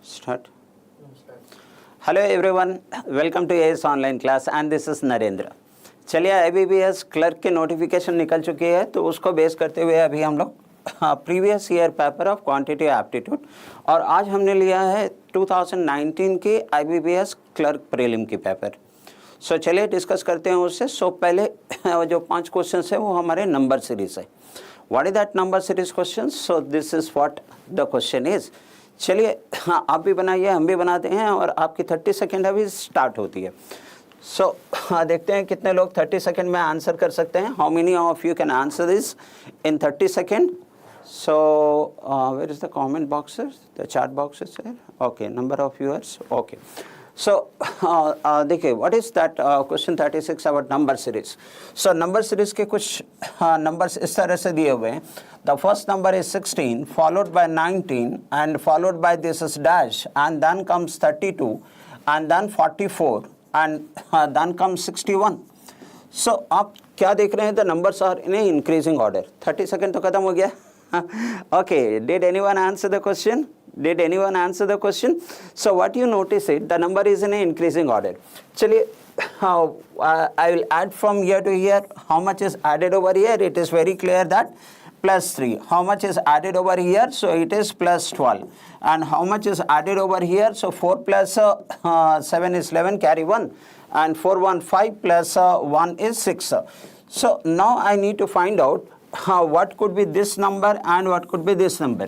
Start. Hello everyone, welcome to AS online class and this is Narendra. चलिए IBPS clerk की notification निकल चुकी है, तो उसको बेस करते हुए अभी हम लोग previous year paper of quantitative aptitude और आज हमने लिया है 2019 की IBPS क्लर्क प्रीलिम की पेपर। सो चलिए डिस्कस करते हैं उससे। सो पहले जो 5 क्वेश्चन है वो हमारे नंबर सीरीज है। What is that number series question? So this is what the question is. चलिए आप भी बनाइए, हम भी बनाते हैं और आपकी 30 सेकेंड अभी स्टार्ट होती है। सो देखते हैं कितने लोग 30 सेकेंड में आंसर कर सकते हैं। How many of you can answer this in 30 second? So where is the comment boxes, the chat boxes? Okay, number of viewers. Okay, so देखिए what is that question 36 about number series. So number series के कुछ numbers इस तरह से दिए हुए हैं। The first number is 16 followed by 19 and followed by this is dash and then comes 32 and then 44 and then comes 61। So आप क्या देख रहे हैं? The numbers are in a increasing order. 30 second तो खत्म हो गया। Okay, did anyone answer the question? Did anyone answer the question? So what you notice it, the number is in an increasing order. Chaliye, I will add from here to here. How much is added over here? It is very clear that plus 3. How much is added over here? So it is plus 12. And how much is added over here? So 4 plus 7 is 11, carry 1. And 4, 1, 5 plus 1 is 6. So now I need to find out what could be this number and what could be this number.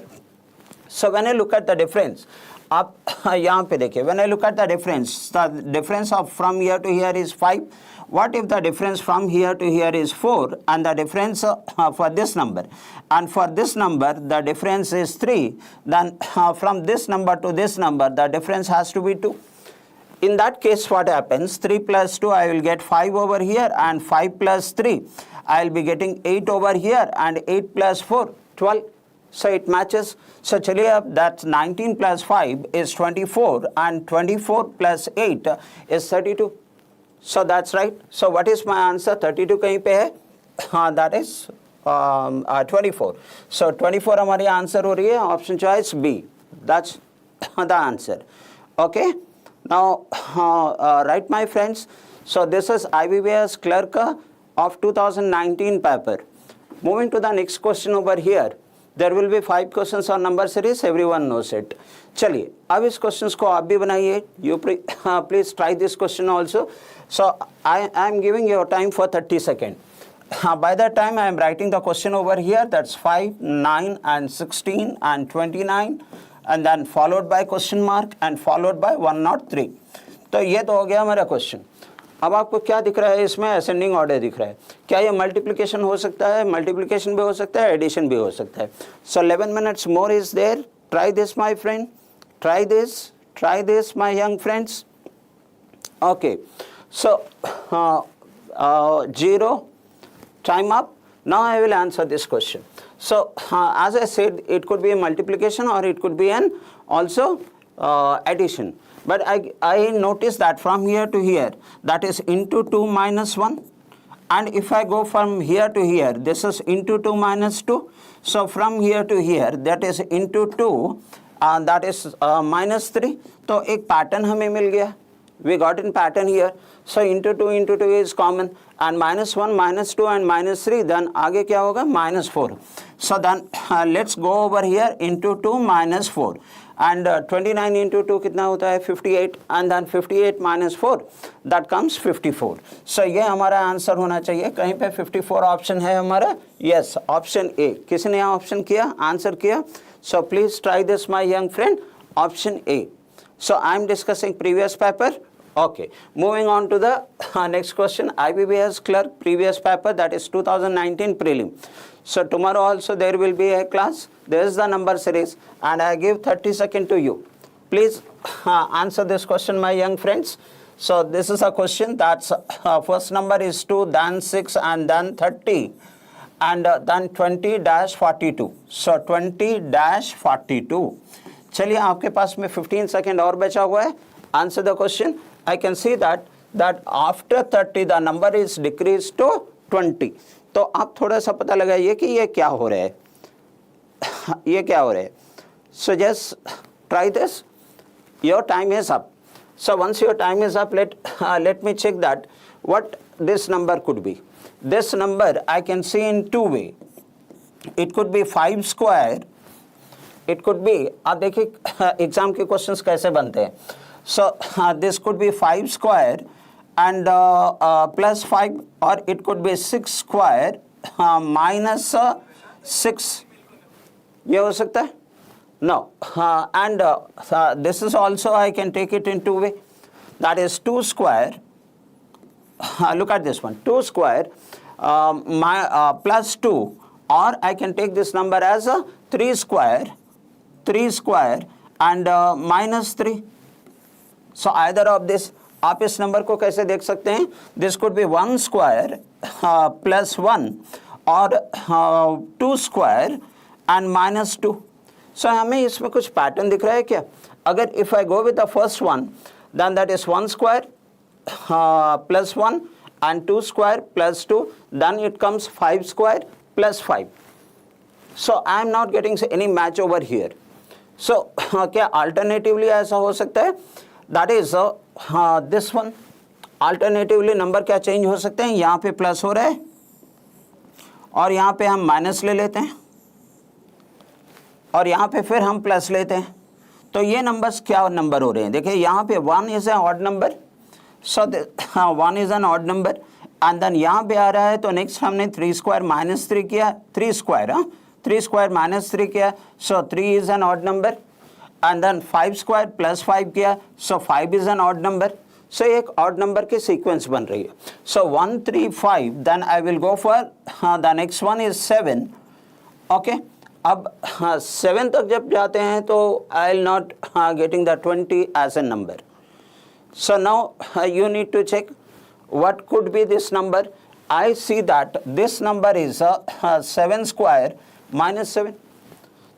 So when I look at the difference, आप यहाँ पे देखिए, when I look at the difference of from here to here is 5. What if the difference from here to here is 4 and the difference for this number, and for this number the difference is 3, then from this number to this number the difference has to be 2. In that case what happens? 3 plus 2 I will get 5 over here, and 5 plus 3 I will be getting 8 over here, and 8 plus 4 12. So it matches. So chaliye ab that's 19 plus 5 is 24 and 24 plus 8 is 32. So that's right. So what is my answer? 32 kahin pe hai? That is 24. So 24 हमारी answer हो रही है। Option choice B. That's the answer. Okay. Now right my friends. So this is IBPS Clerk of 2019 paper. Moving to the next question over here. There will be 5 questions on number series. Everyone knows it. चलिए अब इस questions को आप भी बनाइए. You please try this question also. So I am giving you time for 30 seconds. By that time I am writing the question over here. That's 5, 9 and 16 and 29 and then followed by question mark and followed by 103. तो ये तो हो गया हमारा question. अब आपको क्या दिख रहा है इसमें? असेंडिंग ऑर्डर दिख रहा है। क्या ये मल्टीप्लिकेशन हो सकता है? मल्टीप्लिकेशन भी हो सकता है, एडिशन भी हो सकता है। So 11 minutes more is there. Try this my friend, try this my young friends. Okay, so 0 time up. Now I will answer this question. So as I said, it could be a multiplication or it could be an also addition. But I notice that from here to here, that is into 2 minus 1. And if I go from here to here, this is into 2 minus 2. So from here to here, that is into 2, that is minus 3. तो एक pattern हमें मिल गया. We got in pattern here. So into 2 is common. And minus 1, minus 2 and minus 3. Then आगे क्या होगा? Minus 4. So then let's go over here into 2 minus 4. And 29 into 2 कितना होता है? 58. And then 58 minus 4, that comes 54. So ये हमारा answer होना चाहिए। कहीं पे 54 ऑप्शन है हमारा? Yes, option A. किसने ऑप्शन किया, आंसर किया? So please try this my young friend. Option A. So I am discussing previous paper. Okay, moving on to the next question. IBPS Clerk previous paper, that is 2019 prelim. So tomorrow also there will be a class. There is the number series and I give 30 seconds to you. Please answer this question my young friends. So this is a question that's first number is 2, then 6 and then 30 and then 20-42. So 20-42. चलिए आपके पास में 15 second और बचा हुआ है. Answer the question. I can see that after 30 the number is decreased to 20. तो आप थोड़ा सा पता लगाइए कि ये क्या हो रहा है. ये क्या हो रहा है. So just try this. your time is up. So once your time is up, let me check that what this number could be. This number I can see in two way. It could be 5 square. It could be, आप देखिए exam के questions कैसे बनते हैं. So this could be 5 square and plus 5, or it could be 6 square minus 6. ये हो सकता है? No. And this is also, I can take it in two way. That is 2 square. Look at this one. 2 square plus 2, or I can take this number as a 3 square and minus 3. So either of this, आप इस number को कैसे देख सकते हैं? This could be 1 square plus 1 or 2 square and minus 2. So हमें इसमें कुछ पैटर्न दिख रहा है क्या? अगर if I go with the first one, then that is 1 square plus 1 and 2 square plus 2, then it comes 5 square plus 5. So I am not getting any match over here. So क्या alternatively ऐसा हो सकता है? That is this one. Alternatively number क्या change हो सकते हैं? यहाँ पे प्लस हो रहा है और यहाँ पे हम माइनस ले लेते हैं और यहाँ पे फिर हम प्लस लेते हैं. तो ये नंबर्स क्या नंबर हो रहे हैं? देखिए यहाँ पे 1 is an odd number. So 1 is an odd number and then यहाँ पे आ रहा है. तो नेक्स्ट हमने 3 स्क्वायर माइनस 3 किया. 3 स्क्वायर माइनस 3 किया. So 3 is an odd number and then 5 square plus 5 किया. So 5 is an odd number. So एक ऑड नंबर की सीक्वेंस बन रही है. So 1 3 5, then I will go for the next one is 7. Okay, अब 7 तक जब जाते हैं तो I will not getting the 20 as a number. So now you need to check what could be this number. I see that this number is 7 square minus 7.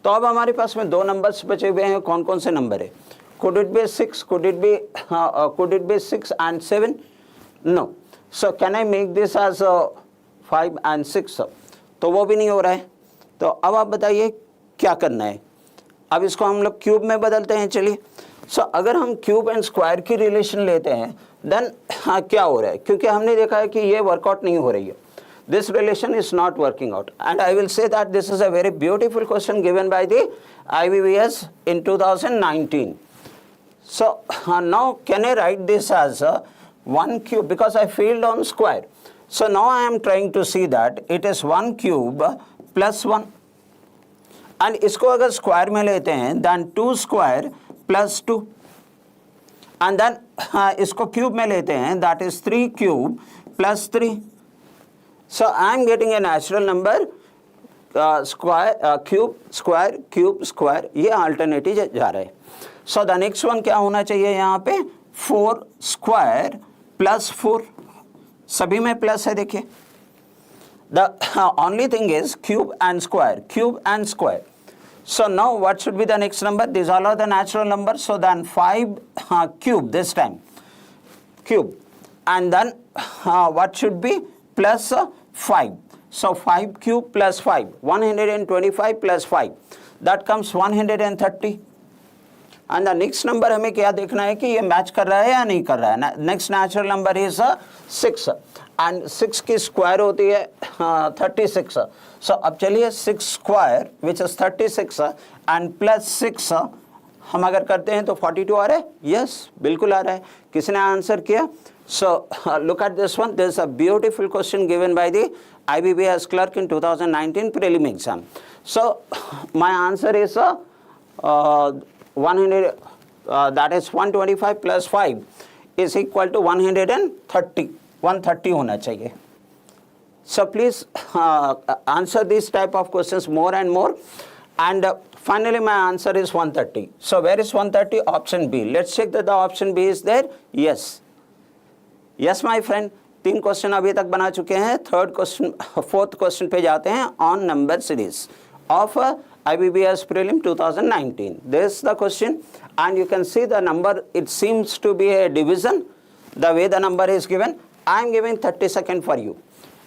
तो अब हमारे पास में दो नंबर्स बचे हुए हैं. कौन कौन से नंबर है? Could it be 6? Could it be 6 and 7? No. So can I make this as 5 and 6? तो वो भी नहीं हो रहा है. तो अब आप बताइए क्या करना है. अब इसको हम लोग क्यूब में बदलते हैं. चलिए. सो अगर हम क्यूब एंड स्क्वायर की रिलेशन लेते हैं देन क्या हो रहा है? क्योंकि हमने देखा है कि ये वर्कआउट नहीं हो रही है. This relation is not working out and I will say that this is a very beautiful question given by the IBPS in 2019. So now can I write this as 1 cube because I failed on square. So now I am trying to see that it is 1 cube plus 1. And इसको अगर square में लेते हैं then 2 square plus 2. And then इसको cube में लेते हैं that is 3 cube plus 3. So I am getting a natural number cube square ये अल्टरनेटिव जा रहा है. So the next one क्या होना चाहिए यहाँ पे? 4 square plus 4. सभी में प्लस है. देखिए the only thing is cube and square. So now what should be the next number? These all are the natural numbers. So then 5 cube this time. Cube. And then what should be? Plus 5. So 5 cube plus 5. 125 plus 5. That comes 130. And the next number हमें क्या देखना है कि ये match कर रहा है या नहीं कर रहा है. Next natural number is 6. And 6 की स्क्वायर होती है 36. So अब चलिए 6 square which is 36 and plus 6 हम अगर करते हैं तो 42 आ रहा है. Yes, बिल्कुल आ रहा है. किसने आंसर किया? So look at this one. There is a beautiful question given by the IBPS Clerk in 2019 prelim exam. So my answer is 100. That is 125 plus 5 is equal to 130. 130 होना चाहिए. So please answer these type of questions more and more. And finally my answer is 130. So where is 130? Option B. Let's check that the option B is there. Yes. Yes my friend. 3 question अभी तक बना चुके हैं. Fourth question पे जाते हैं. On number series of IBPS prelim 2019. This is the question and you can see the number. It seems to be a division. The way the number is given. I am giving 30 seconds for you.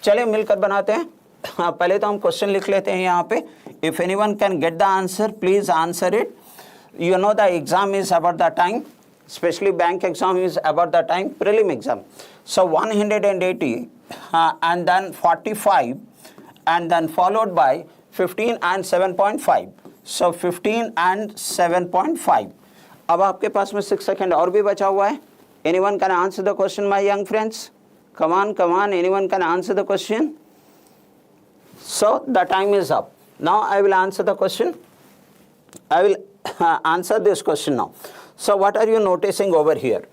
चलिए मिलकर बनाते हैं. पहले तो हम question लिख लेते हैं यहाँ पे. If anyone can get the answer, please answer it. you know the exam is about the time, especially bank exam is about the time, prelim exam. So 180 and then 45 and then followed by 15 and 7.5. So 15 and 7.5. अब आपके पास में 6 second और भी बचा हुआ है. Anyone can answer the question, my young friends? Come on, anyone can answer the question? So the time is up. Now I will answer the question. I will answer this question now. So what are you noticing over here?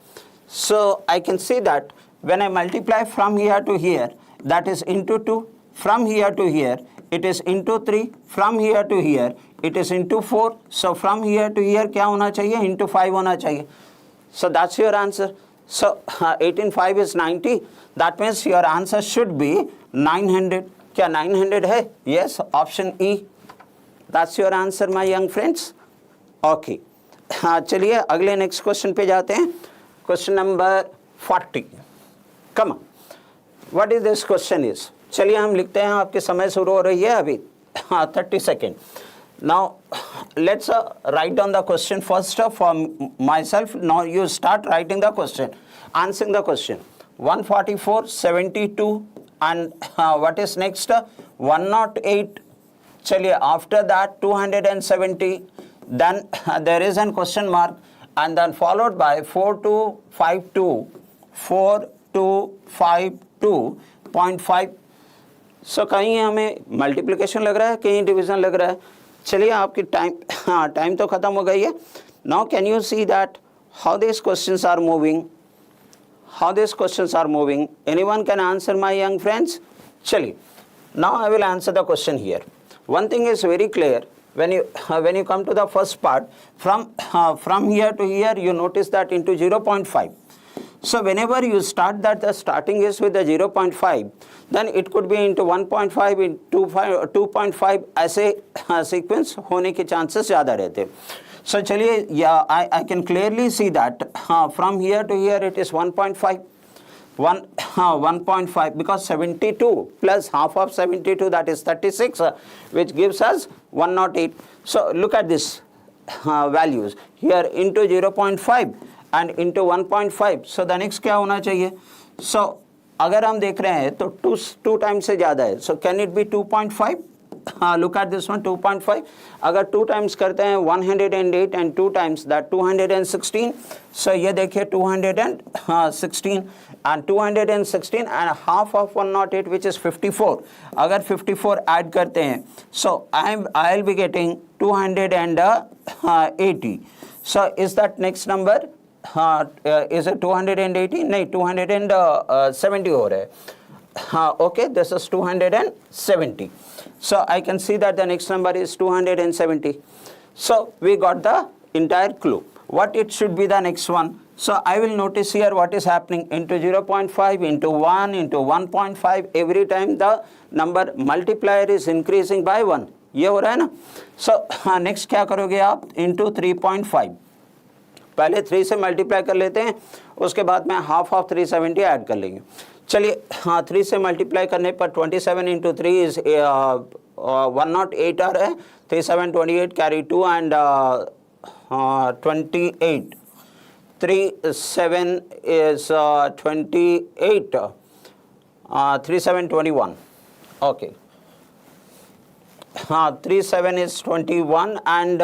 So I can see that when I multiply from here to here, that is into 2. From here to here, it is into 3. From here to here, it is into 4. So from here to here क्या होना चाहिए? Into 5 होना चाहिए. So that's your answer. So 18/5 is 90. That means your answer should be 900. क्या 900 है? Yes, option E. That's your answer, my young friends. Okay. चलिए अगले next question पे जाते हैं. Question number 40. Come on. What is this question is? चलिए हम लिखते हैं. आपके समय शुरू हो रही है अभी. 30 seconds. Now let's write down the question first for myself. Now you start writing the question, answering the question. 144, 72 and what is next? 108. चलिए after that 270. Then there is a question mark and then followed by 4252, 4252.5. So कहीं हमें multiplication लग रहा है, कहीं division लग रहा है. चलिए आपकी टाइम तो ख़त्म हो गई है. Now can you see that how this questions are moving, how this questions are moving. Anyone can answer my young friends? चलिए now I will answer the question here. One thing is very clear. when you come to the first part, from here to here, you notice that into 0.5. So whenever you start that the starting is with the 0.5, then it could be into 1.5, into 2.5, ऐसे sequence होने के chances ज़्यादा रहते. So चलिए, yeah, I can clearly see that from here to here it is 1.5. 1.5 because 72 plus half of 72, that is 36, which gives us 108. So look at this values here into 0.5 and into 1.5. So the next क्या होना चाहिए? So अगर हम देख रहे हैं तो 2 times से ज़्यादा है. So can it be 2.5? Look at this one, 2.5. अगर 2 times करते हैं 108 and 2 times that 216. So ये देखिए 216 and 216 and half of 108, which is 54. अगर 54 add करते हैं, so I'll be getting 280. So is that next number? Is it 280? नहीं, 270 हो रहा है. Okay, this is 270. So I can see that the next number is 270. So we got the entire clue. What it should be the next one? So I will notice here what is happening into 0.5, into 1, into 1.5. Every time the number multiplier is increasing by 1. ये हो रहा है ना? So next क्या करोगे आप? Into 3.5. पहले 3 से मल्टीप्लाई कर लेते हैं, उसके बाद में हाफ ऑफ 370 ऐड कर लेंगे. चलिए, हाँ, 3 से मल्टीप्लाई करने पर 27 इंटू 3 इज 108 आ रहा है. 3 7 28 carry 2 and 28. 3 7 is 28. 3 7 21. Okay. 3 7 is 21 and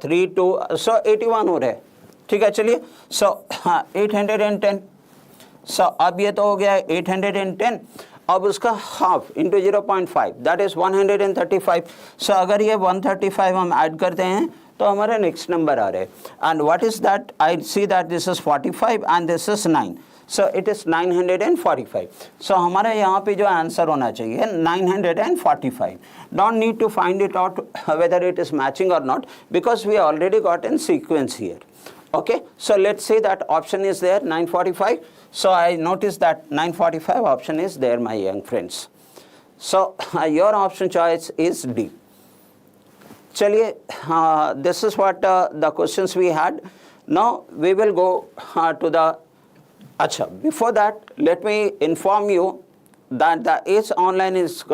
3 2, so 81 हो रहा है. ठीक है, चलिए. सो 810. सो अब ये तो हो गया है 810. अब उसका हाफ इंटू 0.5, दैट इज 135. सो अगर ये 135 हम ऐड करते हैं तो हमारा नेक्स्ट नंबर आ रहा है. And what is that? I see that this is 45 and this is 9. So it is 945. सो हमारा यहाँ पे जो आंसर होना चाहिए 945. Don't need to find it out whether it is matching or not, because we already got in sequence here. Okay, so let's say that option is there, 945. So I notice that 945 option is there, my young friends. So your option choice is D. Chaliye, this is what the questions we had. Now we will go to the Acha. Before that, let me inform you that the ACE Online is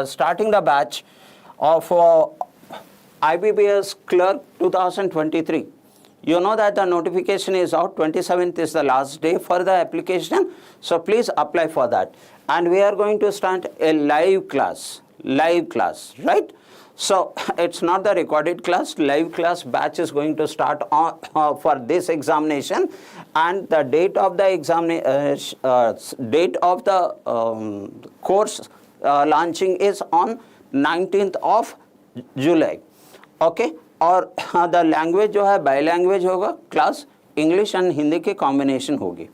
starting the batch of IBPS Clerk 2023. You know that the notification is out. 27th is the last day for the application. So please apply for that. And we are going to start a live class, right? So it's not the recorded class. Live class batch is going to start on, for this examination, and the date of the course launching is on 19th of July. Okay, और the language जो है bye language होगा, class English and Hindi की combination होगी.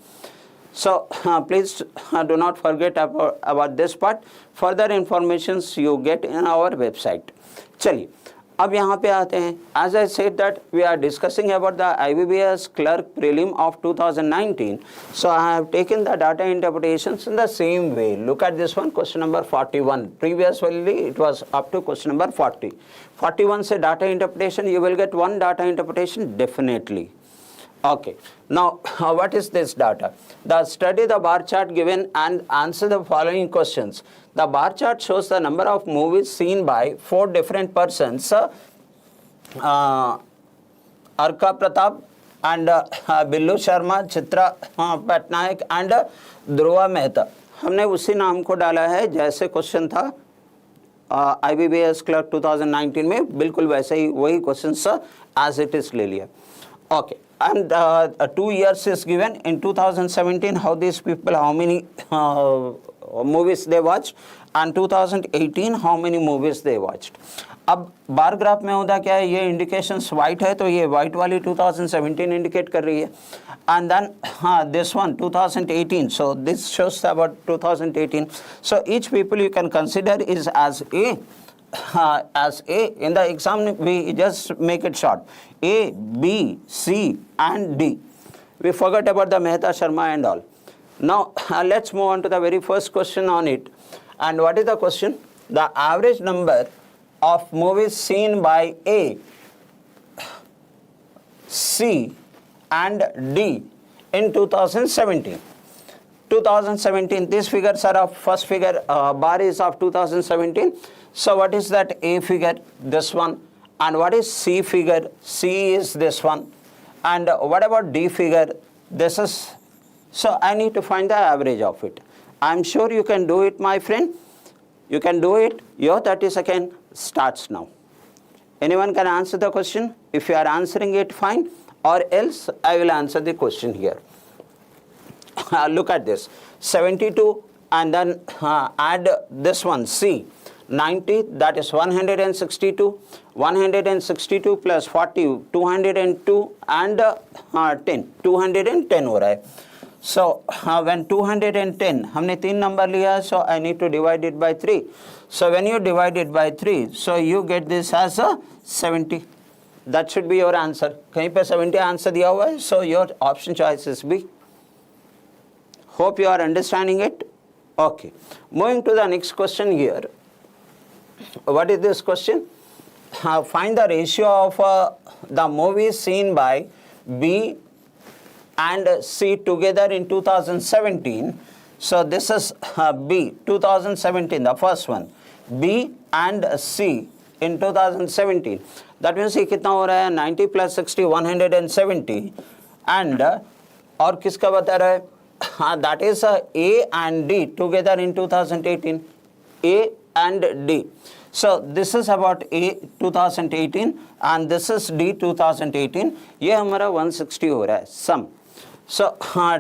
So please do not forget about this part. Further informations you get in our website. चलिए अब यहाँ पे आते हैं. As I said that we are discussing about the IBPS Clerk Prelim of 2019. So I have taken the data interpretations in the same way. Look at this one, question number 41. Previously it was up to question number 40. 41 से data interpretation, you will get one data interpretation definitely. Okay, now what is this data? Study the bar chart given and answer the following questions. The bar chart shows the number of movies seen by 4 different persons, Arka Pratap and Billu Sharma, Chitra Patnaik and Dhruva Mehta. हमने उसी नाम को डाला है जैसे question था IBPS Clerk 2019 में, बिल्कुल वैसे ही वही क्वेश्चन as it is ले लिया. Okay. And 2 years is given. In 2017, how these people, how many movies they watched, and 2018 how many movies they watched. अब बार ग्राफ में होता क्या है, ये इंडिकेशंस वाइट है तो ये वाइट वाली 2017 इंडिकेट कर रही है, and then this one 2018, so this shows about 2018. So each people you can consider is as A. In the exam we just make it short, A, B, C and D. We forgot about the Mehta, Sharma and all. Now let's move on to the very first question on it. And what is the question? The average number of movies seen by A, C and D in 2017. 2017, these figures are of, first figure bar is of 2017. So what is that A figure? This one. And what is C figure? C is this one. And what about D figure? This is. So I need to find the average of it. I'm sure you can do it, my friend. You can do it. Your 30 second starts now. Anyone can answer the question. If you are answering it, fine. Or else I will answer the question here. Look at this. 72 and then add this one, C. 90, that is 162. 162 plus 40, 202 and 10. 210 हो रहा है. So when 210, हमने 3 number लिया, so I need to divide it by 3. So when you divide it by 3, so you get this as a 70. That should be your answer. कहीं पे 70 answer दिया हुआ है, so your option choice is B. Hope you are understanding it. Okay. Moving to the next question here. What is this question? Find the ratio of the movies seen by B and C together in 2017. So this is B, 2017, the first one. B and C in 2017. That means ये कितना हो रहा है? 90 plus 60, 170. And और किसका बता रहा है? That is A and D together in 2018. A and D. So this is about A 2018 and this is D 2018. ये हमारा 160 हो रहा है sum. So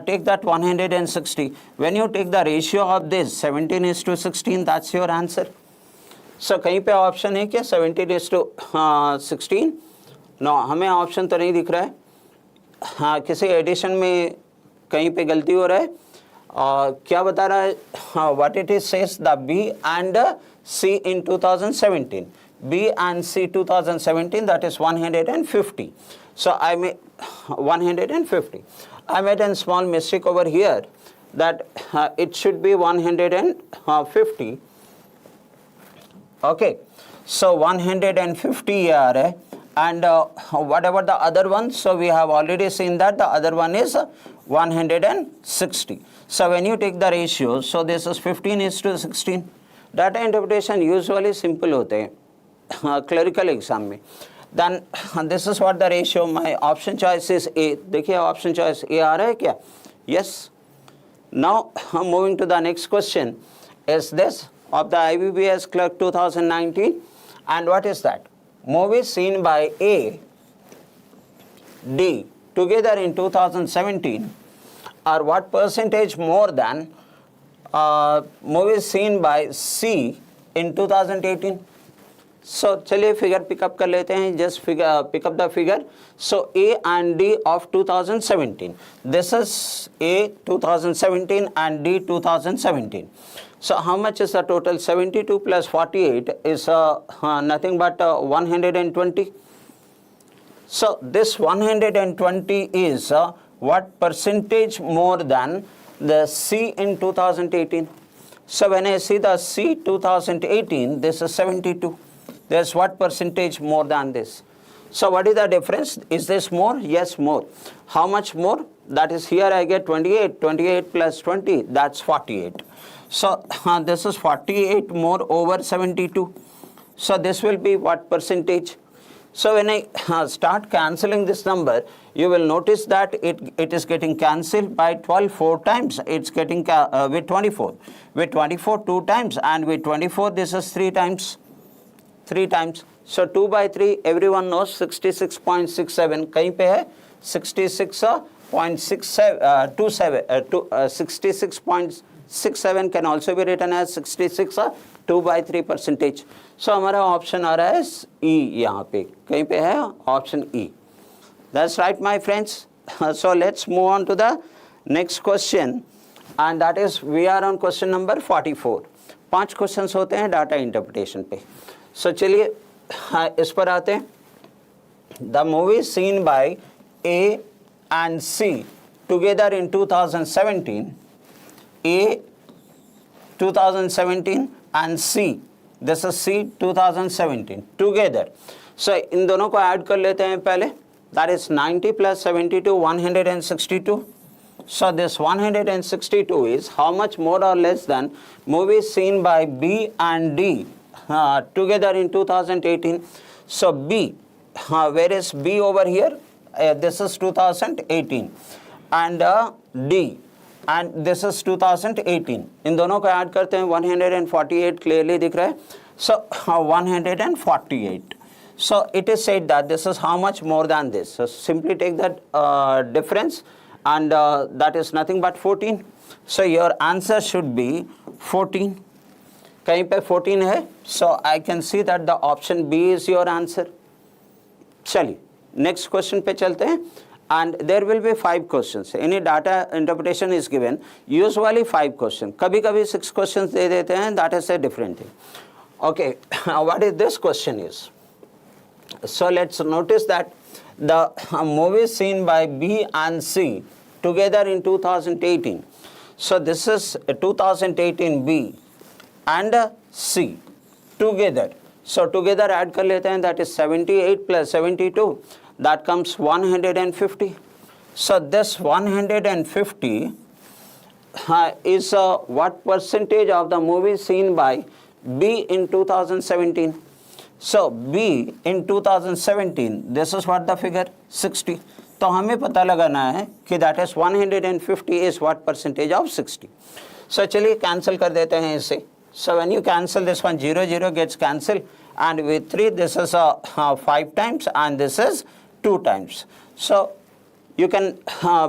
take that 160. When you take the ratio of this 17 is to 16, that's your answer. So कहीं पे option है क्या 17 is to 16? No, हमें ऑप्शन तो नहीं दिख रहा है. हाँ, किसी एडिशन में कहीं पे गलती हो रहा है. क्या बता रहा है? What it is says the B and C in 2017. B and C 2017, that is 150. So I made 150. I made a small mistake over here that it should be 150. Okay. So 150 here. And what about the other one? So we have already seen that the other one is 160. So when you take the ratio, so this is 15 is to 16. Data interpretation usually simple होते हैं. Clerical exam में. Then this is what the ratio. My option choice is A. देखिए option choice A आ रहा है क्या? Yes. Now moving to the next question is this of the IBPS Clerk 2019, and what is that? Movies seen by A, D together in 2017 are what percentage more than movies seen by C in 2018? So चलिए figure pickup कर लेते हैं. Just pick up the figure. So A and D of 2017. This is A 2017 and D 2017. So how much is the total? 72 plus 48 is nothing but 120. So this 120 is what percentage more than the C in 2018? So when I see the C 2018, this is 72. There's what percentage more than this? So what is the difference? Is this more? Yes, more. How much more? That is, here I get 28. 28 plus 20, that's 48. So this is 48 more over 72. So this will be what percentage? So when I start cancelling this number, you will notice that it is getting cancelled by 12 4 times. It's getting with 24. With 24 2 times, and with 24 this is 3 times. 3 times. So 2 by 3, everyone knows 66.67. कहीं पे है 66.67 can also be written as 66 2 by 3 percentage. So हमारा option आ रहा है E यहाँ पे. कहीं पे है option E. That's right, my friends. So let's move on to the next question, and that is we are on question number 44. 5 questions होते हैं डाटा इंटरप्रिटेशन पे. So चलिए इस पर आते हैं. The movies seen by A and C together in 2017, A 2017 and C, this is C 2017 together. So इन दोनों को ऐड कर लेते हैं पहले. That is 90 plus 72, 162. So this 162 is how much more or less than movies seen by B and D together in 2018. So B, where is B over here? This is 2018, and D, and this is 2018. इन दोनों को add करते हैं. 148 clearly दिख रहा है. So 148. So it is said that this is how much more than this. So simply take that difference, and that is nothing but 14. So your answer should be 14. कहीं पे 14 है. So I can see that the option B is your answer. चलिए next question पे चलते हैं. And there will be 5 questions. Any data interpretation is given. Usually 5 questions. कभी कभी 6 questions दे देते हैं. That is a different thing. Okay, what is this question is? So let's notice that the movies seen by B and C together in 2018. So this is 2018 B and C together. So together add कर लेते हैं. That is 78 plus 72. That comes 150. So this 150 is what percentage of the movie seen by B in 2017? So B in 2017, this is what the figure 60. तो हमें पता लगाना है कि that is 150 is what percentage of 60. So चलिए cancel कर देते हैं इसे. So when you cancel this one, 0 0 gets cancelled, and with 3 this is 5 times, and this is 2 times. So you can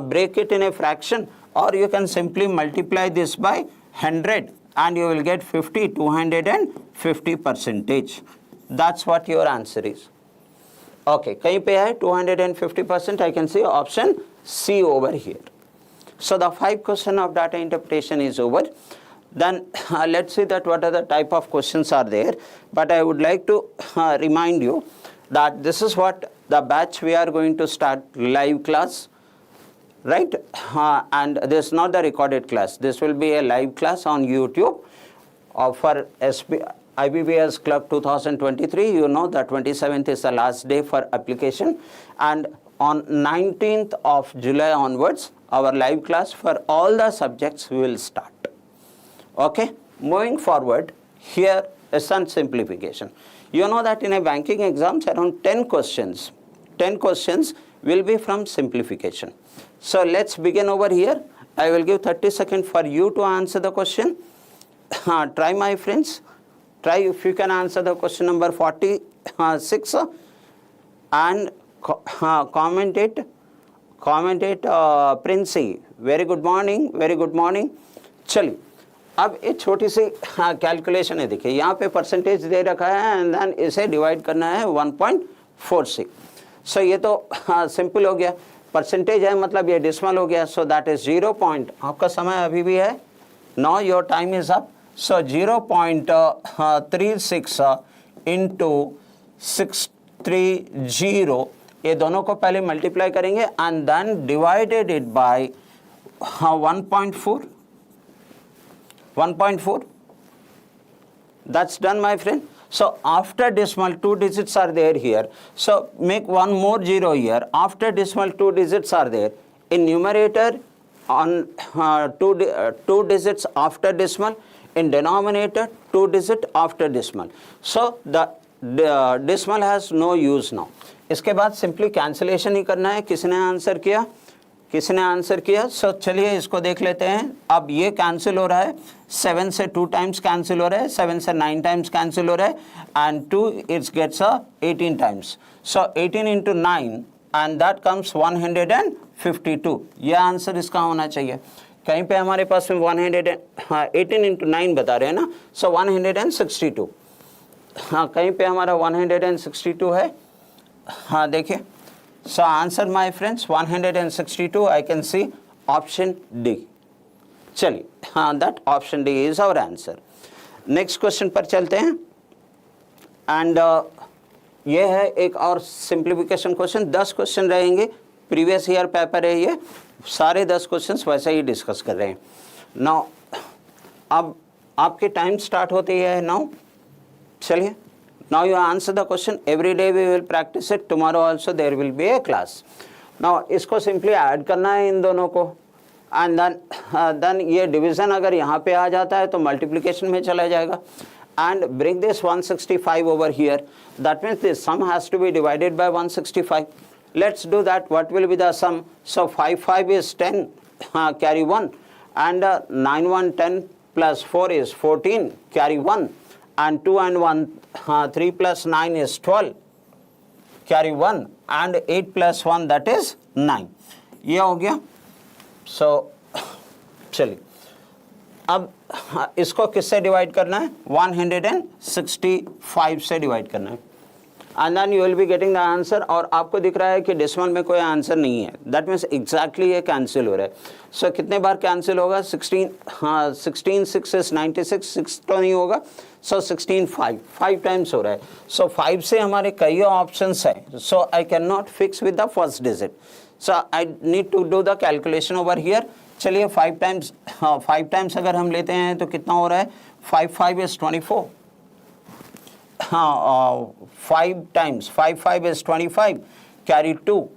break it in a fraction, or you can simply multiply this by 100, and you will get 50, 250 percentage. That's what your answer is. Okay, कहीं पे है 250%? I can see option C over here. So the 5 question of data interpretation is over. Then let's see that what are the type of questions are there. But I would like to remind you that this is what the batch we are going to start live class, right? And this is not the recorded class. This will be a live class on YouTube for IBPS Clerk 2023. You know that 27th is the last day for application, and on 19th of July onwards our live class for all the subjects will start. Okay, moving forward, here is some simplification. You know that in a banking exams around 10 questions will be from simplification. So let's begin over here. I will give 30 seconds for you to answer the question. Try, my friends. Try if you can answer the question number 46 and comment it. Princey, very good morning, very good morning. चलिए, अब एक छोटी सी calculation है, देखिए यहाँ पे percentage दे रखा है एंड देन इसे डिवाइड करना है 1.46. सो ये तो सिंपल हो गया, परसेंटेज है मतलब ये डिसमल हो गया. So that is 0. आपका समय अभी भी है. Now your time is up. So 0.36 into 630, ये दोनों को पहले मल्टीप्लाई करेंगे and then divided it by 1.4. That's done, my friend. So after decimal 2 digits are there here. So make one more 0 here. After decimal 2 digits are there. In numerator on 2 digits after decimal. In denominator 2 digit after decimal. So the decimal has no use now. इसके बाद simply cancellation ही करना है. किसने answer किया? सो चलिए इसको देख लेते हैं. अब ये कैंसिल हो रहा है, 7 से 2 टाइम्स कैंसिल हो रहा है, 7 से 9 टाइम्स कैंसिल हो रहा है and 2 it's gets 18 times. So 18 into 9 and that comes 152. ये आंसर इसका होना चाहिए. कहीं पे हमारे पास में 18 इंटू 9 बता रहे हैं ना. सो 162. हाँ, कहीं पे हमारा 162 है. हाँ देखिए. So answer, my friends, 162. I can see option D. चलिए, हाँ, that option D is our answer. Next question पर चलते हैं. And ये है एक और सिंप्लीफिकेशन क्वेश्चन. 10 क्वेश्चन रहेंगे. प्रीवियस ईयर पेपर है ये. सारे 10 क्वेश्चंस वैसे ही डिस्कस कर रहे हैं. नाउ अब आपके टाइम स्टार्ट होती है नाउ. चलिए. Now you answer the question. Every day we will practice it. Tomorrow also there will be a class. Now इसको simply add करना है इन दोनों को and then ये division अगर यहाँ पे आ जाता है तो multiplication में चला जाएगा. And bring this 165 over here. That means this sum has to be divided by 165. Let's do that. What will be the sum? So 5 is 10, carry 1, and 9 1 10 plus 4 is 14, carry 1. And 2 and 1, 3 plus 9 is 12, carry 1, and 8 plus 1, that is 9. ये हो गया. So चलिए, अब इसको किससे divide करना है? 165 से डिवाइड करना है. And then you will be getting the answer. और आपको दिख रहा है कि डेसिमल में कोई आंसर नहीं है. That means exactly ये कैंसिल हो रहा है. So कितने बार कैंसिल होगा? 16 6 is 96, 6 तो नहीं होगा. So 16 5 टाइम्स हो रहा है. So 5 से हमारे कई ऑप्शंस हैं. So I cannot fix with the first digit. So I need to do the calculation over here. चलिए 5 टाइम्स अगर हम लेते हैं तो कितना हो रहा है? 5 is 24. 5 times 5 is 25, carry 2,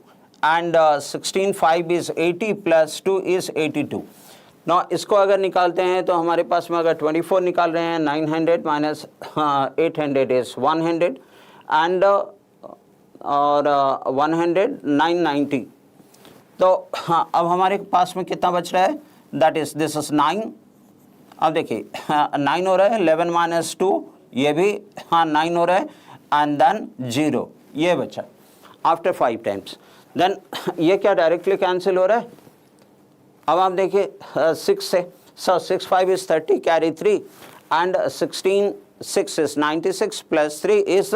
and 16 5 is 80 plus 2 is 82. Now इसको अगर निकालते हैं तो हमारे पास में अगर 24 निकाल रहे हैं, 900 minus 800 is 100 and और 100 990. तो अब हमारे पास में कितना बच रहा है? That is this is 9. अब देखिए 9 हो रहा है, 11 minus 2 ये भी 9 हो रहा है एंड देन 0 ये बचा आफ्टर 5 टाइम्स. देन ये क्या डायरेक्टली कैंसिल हो रहा है? अब आप देखिए 6 से. सो 6 5 is 30, carry 3, and 16 6 is 96 plus 3 is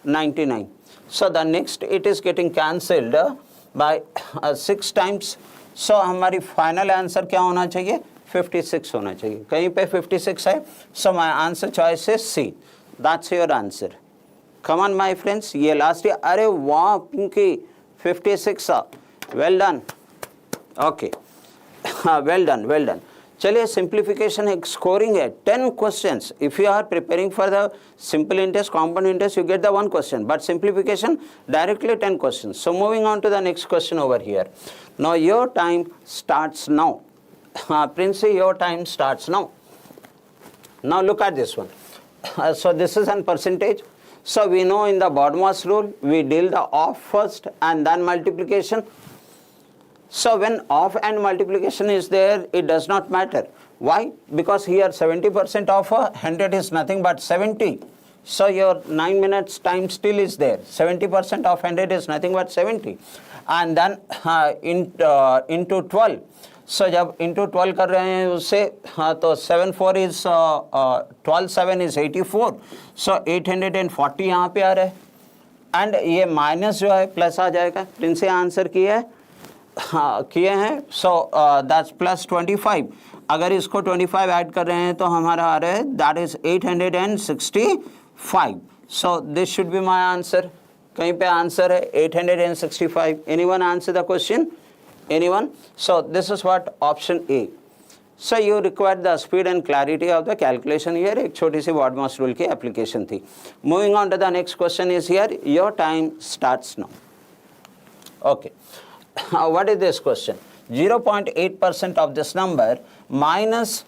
99. So the next it is getting cancelled by 6 times. So हमारी फाइनल आंसर क्या होना चाहिए? 56 होना चाहिए. कहीं पे 56 है. So my answer choice is C. That's your answer. Come on my friends. ये लास्ट ईयर. अरे वाह Pinky, 56. Well done. Okay. Well done. चलिए सिंप्लीफिकेशन है, स्कोरिंग है 10 questions. If you are preparing for the simple interest, compound interest, you get the 1 question, but simplification directly 10 question. So moving on to the next question over here. Now your time starts now. Prince, your time starts now. Now look at this one. So this is an percentage. So we know in the BODMAS rule, we deal the off first and then multiplication. So when off and multiplication is there, it does not matter. Why? Because here 70% of 100 is nothing but 70. So your 9 minutes time still is there. 70% of 100 is nothing but 70. And then into 12. So जब into 12 कर रहे हैं उससे तो 7 4 is 12 7 is 84. So 840 यहाँ पे आ रहा है. एंड ये माइनस जो है प्लस आ जाएगा. प्रिंस आंसर किया है, किए हैं. So that's plus 25. अगर इसको 25 ऐड कर रहे हैं तो हमारा आ रहा है that is 865. So this should be my answer. कहीं पे आंसर है 865. Anyone answer the question? Anyone? So this is what option A. So you require the speed and clarity of the calculation here. एक छोटी सी BODMAS rule की application थी. Moving on to the next question is here. Your time starts now. Okay. What is this question? 0.8% of this number minus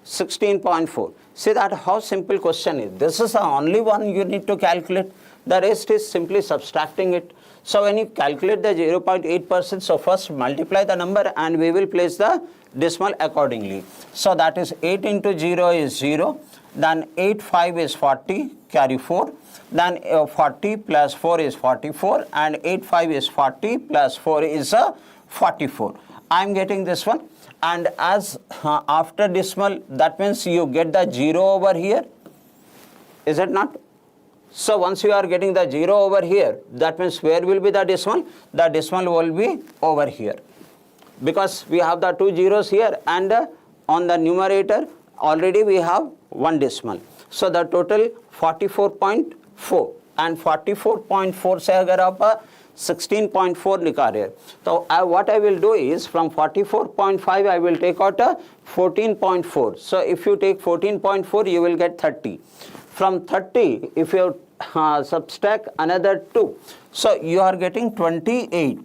16.4. See that how simple question is. This is the only one you need to calculate. The rest is simply subtracting it. So when you calculate the 0.8%, so first multiply the number and we will place the decimal accordingly. So that is 8 into 0 is 0. Then 8 5 is 40, carry 4. Then 40 plus 4 is 44 and 8 5 is 40 plus 4 is 44. I am getting this one. And as after decimal, that means you get the 0 over here. Is it not? So once you are getting the 0 over here, that means where will be the decimal? The decimal will be over here. Because we have the two zeros here and on the numerator already we have one decimal. So the total 44.4 and 44.4 से अगर आप 16.4 निकाल रहे हैं तो what I will do is from 44.5 I will take out 14.4. So if you take 14.4 you will get 30. From 30 if you subtract another 2, so you are getting 28.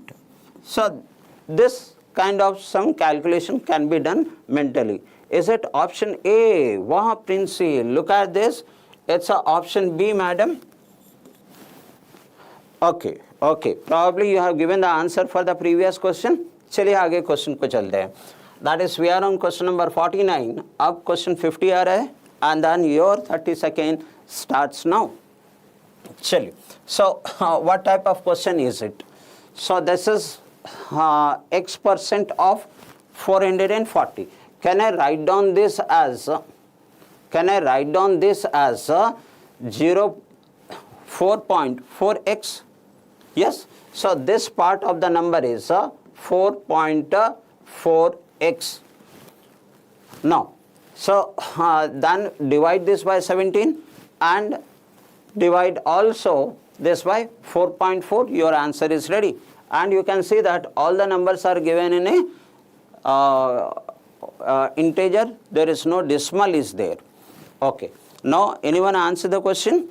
So this kind of some calculation can be done mentally. Is it option A? Wow, Princey, look at this. It's a option B, madam. Okay, okay. Probably you have given the answer for the previous question. चलिए आगे question को चलते हैं. That is we are on question number 49. अब question 50 आ रहा है and then your 30 second starts now. चलिए. So what type of question is it? So this is X% of 440. Can I write down this as 4.4x? Yes. So this part of the number is 4.4x. Now, so then divide this by 17 and divide also this by 4.4. Your answer is ready. And you can see that all the numbers are given in a integer. There is no decimal is there. Okay. Now, anyone answer the question?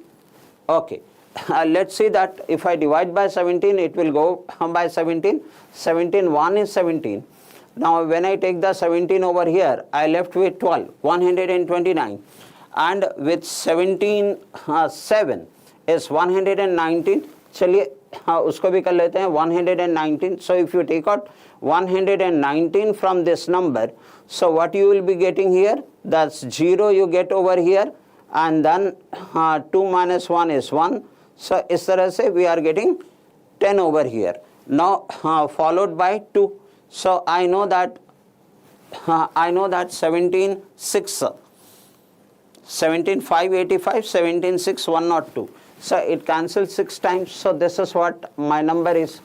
Okay. Let's see that if I divide by 17, it will go by 17. 17, 1 is 17. Now, when I take the 17 over here, I left with 12, 129. And with 17, 7 is 119. चलिए उसको भी कर लेते हैं 119. So if you take out 119 from this number, so what you will be getting here? That's 0 you get over here, and then 2 minus 1 is 1. So इस तरह से we are getting 10 over here. Now followed by 2. So I know that 17 6. 17 5 85, 17 6 102. So it cancels 6 times. So this is what my number is.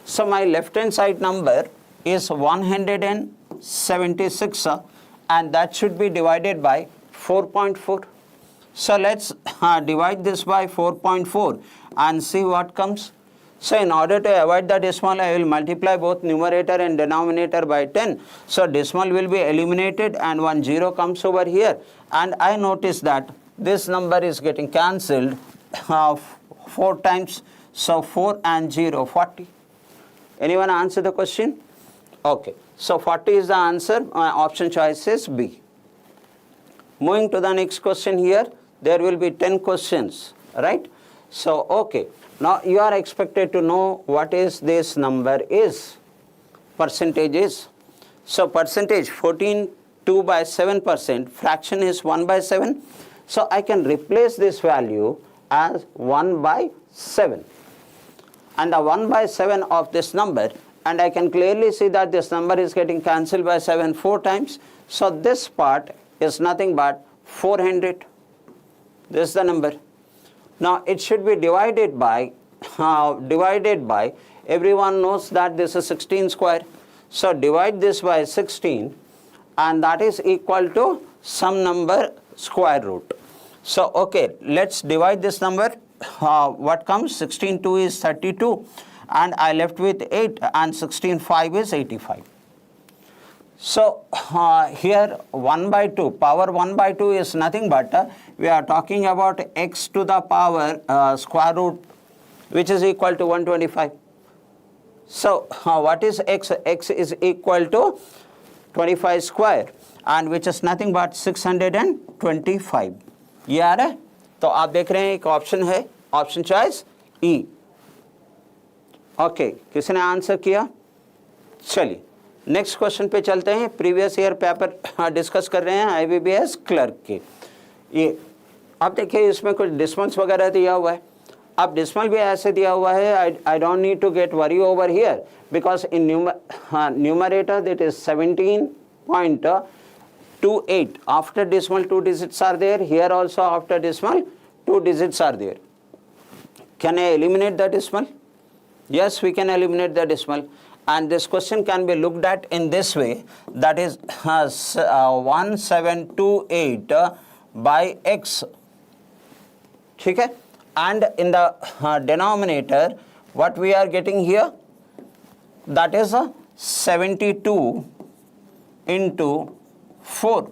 So my left hand side number is 176 and that should be divided by 4.4. So let's divide this by 4.4 and see what comes. So in order to avoid the decimal, I will multiply both numerator and denominator by 10. So decimal will be eliminated and 1 0 comes over here. And I notice that this number is getting cancelled 4 times. So 4 and 0, 40. Anyone answer the question? Okay. So 40 is the answer. My option choice is B. Moving to the next question here. There will be 10 questions. right? So, okay. Now, you are expected to know what is this number is. Percentage is. So, percentage 14 2 by 7%, fraction is 1 by 7. So, I can replace this value as 1 by 7. And the 1 by 7 of this number, and I can clearly see that this number is getting cancelled by 7 4 times. So, this part is nothing but 400. This is the number. Now, it should be divided by, everyone knows that this is 16 square. So, divide this by 16 and that is equal to some number square root. So, okay, let's divide this number. What comes? 16 2 is 32 and I left with 8 and 16 5 is 85. So, here 1 by 2, power 1 by 2 is nothing but we are talking about x to the power square root, which is equal to 125. So, what is x? X is equal to 25 square and which is nothing but 625. ये आ रहा है? तो आप देख रहे हैं एक option है, ऑप्शन चॉइस ई. ओके, किसी ने आंसर किया? चलिए नेक्स्ट क्वेश्चन पे चलते हैं. प्रीवियस ईयर पेपर डिस्कस कर रहे हैं IBPS क्लर्क के. ये अब देखिए इसमें कुछ डिसमल्स वगैरह दिया हुआ है. अब डिसमल भी ऐसे दिया हुआ है. I don't need to get worry over here because in numerator that is 17.28. After decimal 2 digits are there. Here also after decimal 2 digits are there. Can I eliminate the decimal? Yes, we can eliminate the decimal. And this question can be looked at in this way, that is 1728 by x. ठीक है? And in the denominator, what we are getting here, that is 72 into 4.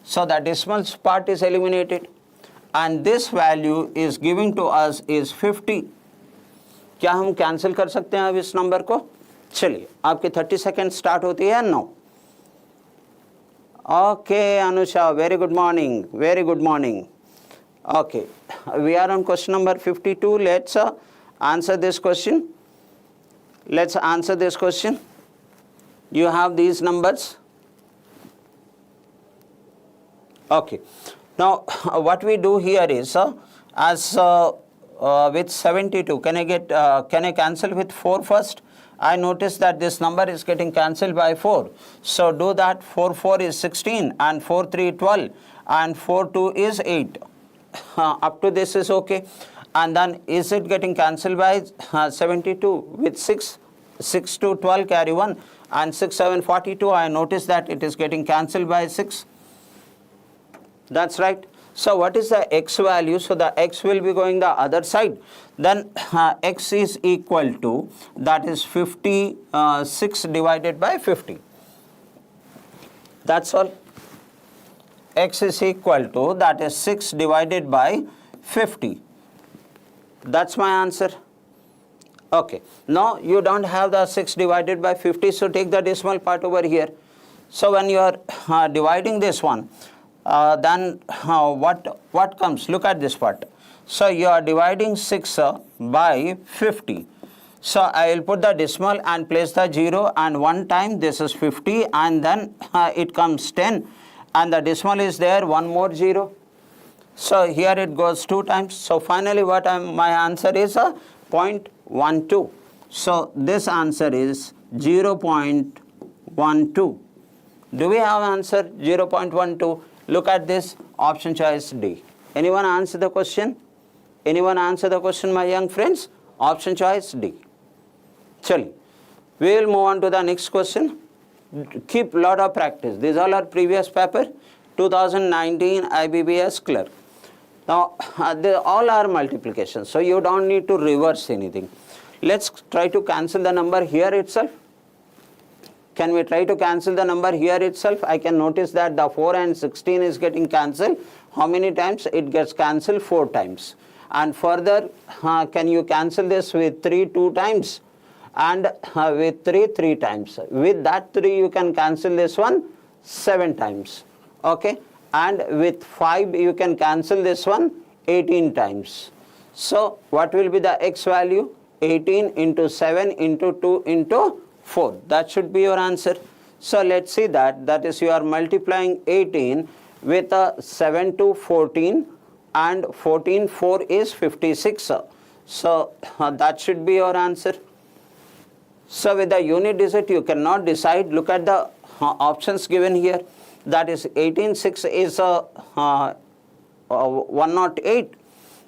So the decimal part is eliminated and this value is giving to us is 50. क्या हम cancel कर सकते हैं अब इस number को? चलिए आपकी 30 सेकेंड स्टार्ट होती है. No. Okay Anusha, very good morning, very good morning. Okay, we are on question number 52. Let's answer this question. Let's answer this question. You have these numbers. Okay. Now, what we do here is, as with 72, can I cancel with 4 first? I notice that this number is getting cancelled by 4. So, do that. 4 4 is 16 and 4 3 12 and 4 2 is 8. Up to this is okay. And then is it getting cancelled by 72 with 6? 6 to 12 carry 1 and 6 7 42. I notice that it is getting cancelled by 6. That's right. So what is the x value? So the x will be going the other side. Then x is equal to, that is 56 divided by 50. That's all. X is equal to, that is 6 divided by 50. That's my answer. Okay. Now you don't have the 6 divided by 50, so take the decimal part over here. So when you are dividing this one, then what comes? Look at this part. So you are dividing 6 by 50. So I will put the decimal and place the 0, and one time this is 50 and then it comes 10 and the decimal is there, one more 0. So here it goes 2 times. So finally my answer is 0.12. So this answer is 0.12. Do we have answer 0.12? Look at this, option choice D. Anyone answer the question? Anyone answer the question, my young friends? Option choice D. Chali. We will move on to the next question. Keep lot of practice. These all are previous paper, 2019 IBPS Clerk. Now, they all are multiplications, so you don't need to reverse anything. Let's try to cancel the number here itself. Can we try to cancel the number here itself? I can notice that the 4 and 16 is getting cancelled. How many times? It gets cancelled 4 times. And further, can you cancel this with 3 2 times? And with 3 3 times. With that 3 you can cancel this one 7 times. Okay. And with 5 you can cancel this one 18 times. So what will be the x value? 18 into 7 into 2 into 4. That should be your answer. So let's see that. That is, you are multiplying 18 with 7 to 14, and 14 4 is 56. So that should be your answer. So with the unit digit you cannot decide. Look at the options given here. That is 18 6 is 108.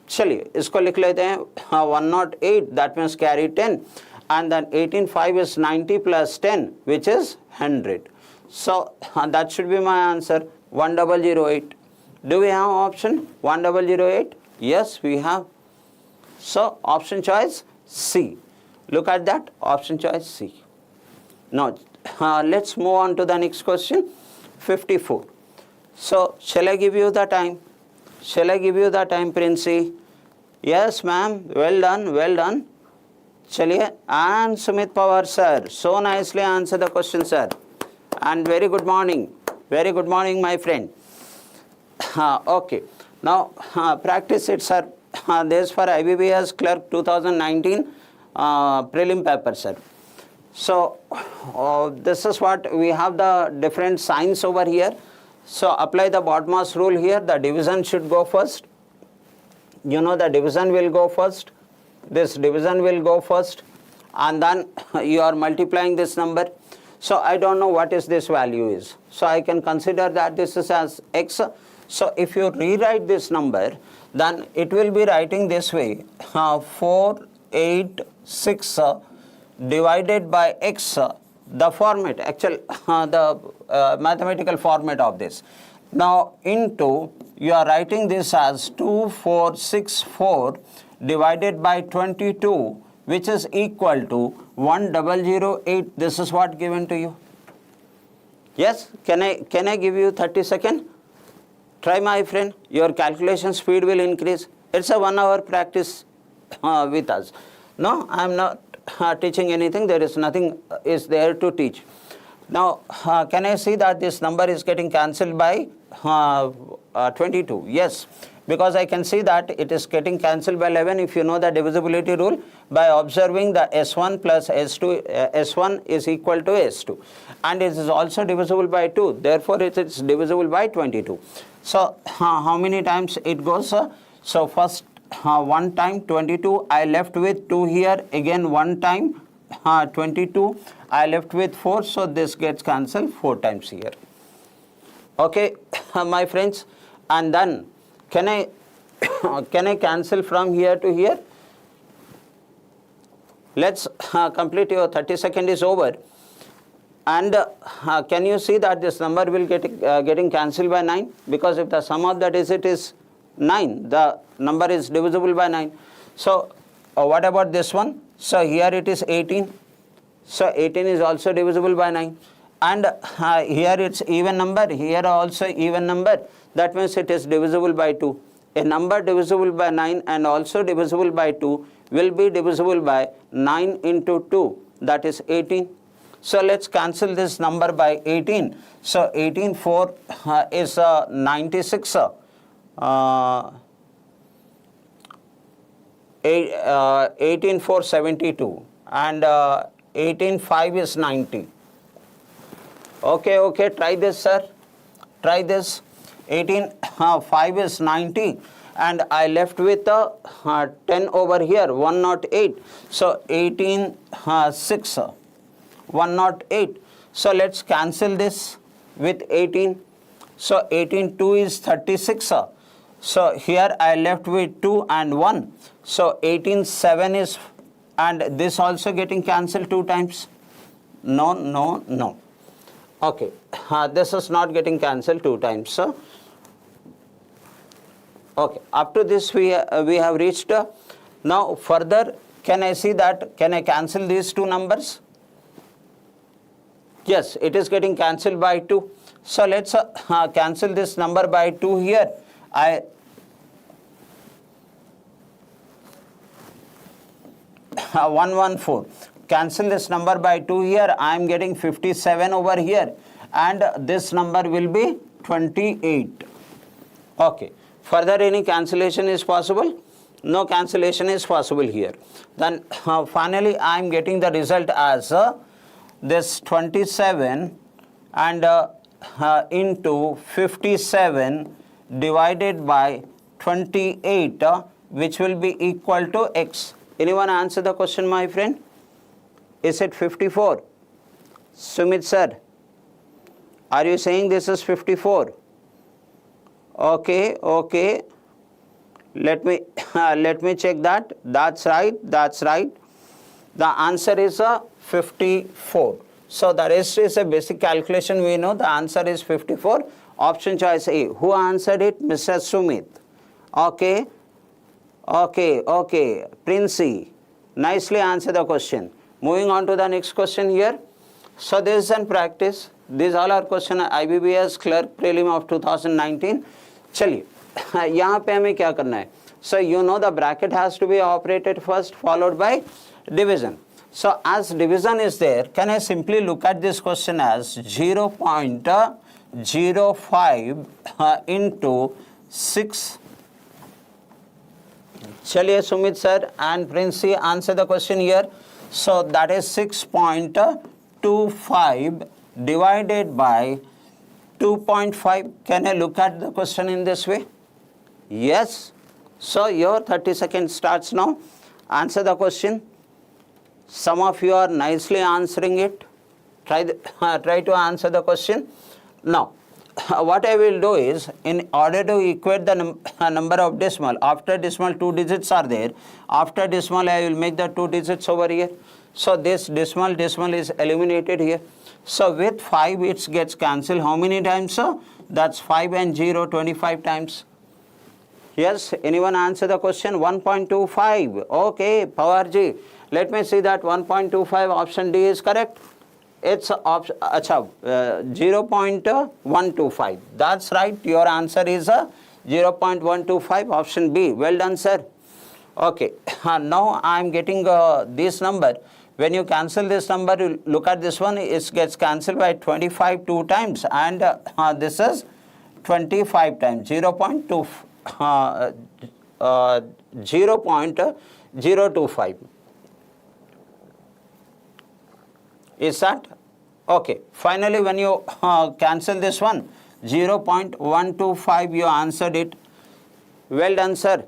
चलिए इसको लिख लेते हैं 108, that means carry 10, and then 18 5 is 90 plus 10, which is 100. So that should be my answer, 1008. Do we have option 1008? Yes, we have. So option choice C. Look at that, option choice C. Now let's move on to the next question, 54. So shall I give you the time? Shall I give you the time, Princey? Yes, ma'am. Well done, well done. Chaliye. And Sumit Pawar, sir. So nicely answer the question, sir. And very good morning. Very good morning, my friend. Okay. Now, practice it, sir. This for IBPS Clerk 2019 prelim paper, sir. So, this is what we have, the different signs over here. So apply the BODMAS rule here. The division should go first. You know, the division will go first. This division will go first. And then you are multiplying this number. So I don't know what is this value is. So I can consider that this is as x. So if you rewrite this number, then it will be writing this way. 486 divided by x. The format, actual, the mathematical format of this. Now, into, you are writing this as 2464 divided by 22, which is equal to 1008. This is what given to you. Yes, can I give you 30 seconds? Try, my friend. Your calculation speed will increase. It's a 1 hour practice with us. No, I am not teaching anything. There is nothing is there to teach. Now, can I see that this number is getting cancelled by 22? Yes, because I can see that it is getting cancelled by 11 if you know the divisibility rule by observing the S1 plus S2. S1 is equal to S2, and it is also divisible by 2. Therefore, it is divisible by 22. So, how many times it goes? So, first one time 22, I left with 2 here, again one time 22, I left with 4, so this gets cancelled 4 times here. Okay, my friends, and then can I cancel from here to here? Let's complete. Your 30 seconds is over. And can you see that this number will getting cancelled by 9? Because if the sum of the digit is 9, the number is divisible by 9. So what about this one? So here it is 18. So 18 is also divisible by 9. And here it's even number, here also even number. That means it is divisible by 2. A number divisible by 9 and also divisible by 2 will be divisible by 9 into 2. That is 18. So let's cancel this number by 18. So 18 4 is 96. 18 4 72, and 18 5 is 90. Okay, try this, sir. Try this. 18 5 is 90, and I left with 10 over here, 108. So 18 6 108. So let's cancel this with 18. So 18 2 is 36. So here I left with 2 and 1. So 18 7 is, and this also getting cancelled 2 times. No. Okay, this is not getting cancelled 2 times. So okay, up to this we have reached. Now further, can I see that? Can I cancel these 2 numbers? Yes, it is getting cancelled by 2. So let's cancel this number by 2 here. 114. Cancel this number by 2 here. I am getting 57 over here, and this number will be 28. Okay. Further, any cancellation is possible? No cancellation is possible here. Then finally I am getting the result as this 27 and into 57 divided by 28 which will be equal to x. Anyone answer the question, my friend? Is it 54? Sumit sir, are you saying this is 54? Okay. Let me check that. That's right. The answer is 54. So the rest is a basic calculation. We know the answer is 54. Option choice A. Who answered it? Mr. Sumit. Okay. Princey. Nicely answer the question. Moving on to the next question here. So this is in practice. These all are question IBPS Clerk Prelim of 2019. चलिए यहाँ पे हमें क्या करना है? So you know the bracket has to be operated first, followed by division. So as division is there, can I simply look at this question as 0.05 into 6? चलिए Sumit sir and Princey answer the question here. So that is 6.25 divided by 2.5. Can I look at the question in this way? Yes. So your 30 seconds starts now. Answer the question. Some of you are nicely answering it. Try to answer the question. Now, what I will do is, in order to equate the number of decimal, after decimal 2 digits are there. After decimal I will make the 2 digits over here. So this decimal is eliminated here. So with 5 it gets cancelled. How many times? So that's 5 and 0, 25 times. Yes, anyone answer the question? 1.25. Okay, Pawarji. Let me see that 1.25 option D is correct. It's 0.125. That's right. Your answer is 0.125 option B. Well done, sir. Okay. Now I am getting this number. When you cancel this number, you look at this one, it gets cancelled by 25 2 times, and this is 25 times, 0.025. Is that? Okay. Finally, when you cancel this one, 0.125, you answered it. Well done, sir.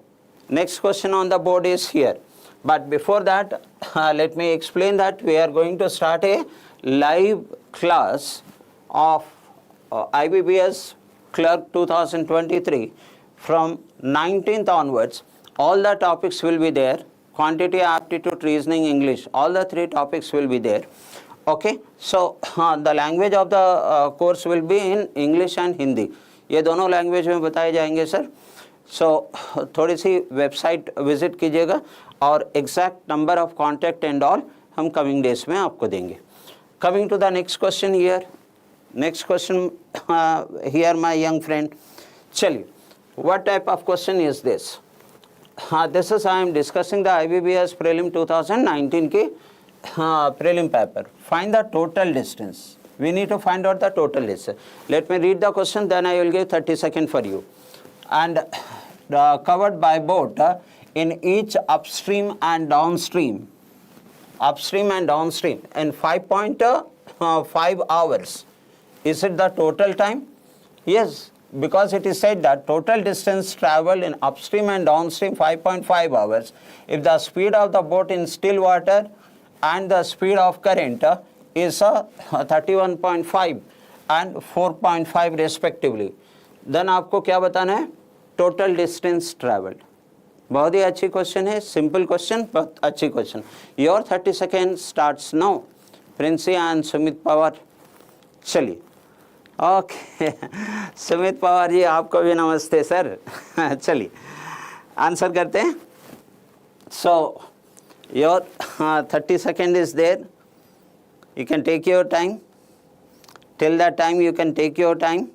Next question on the board is here. But before that, let me explain that we are going to start a live class of IBPS Clerk 2023 from 19th onwards. All the topics will be there. Quantitative Aptitude, Reasoning, English. All the 3 topics will be there. Okay. So the language of the course will be in English and Hindi. ये दोनों language में बताए जाएंगे sir. सो थोड़ी सी website visit कीजिएगा और exact number of contact and all हम coming days में आपको देंगे. Coming to the next question here. Next question here my young friend. चलिए, what type of question is this? This is I am discussing the IBPS Prelim 2019 की prelim paper. Find the total distance. We need to find out the total distance. Let me read the question, then I will give 30 seconds for you. And covered by boat in each upstream and downstream in 5.5 hours. Is it the total time? Yes, because it is said that total distance traveled in upstream and downstream 5.5 hours. If the speed of the boat in still water and the speed of current is 31.5 and 4.5 respectively, then आपको क्या बताना है? Total distance travelled. बहुत ही अच्छी question है, simple question, बहुत अच्छी question. Your 30 second starts now. Princy and Sumit Pawar. चलिए. ओके. सुमित पवार जी, आपको भी नमस्ते सर. चलिए आंसर करते हैं. So your 30 second is there. You can take your time. Till that time you can take your time.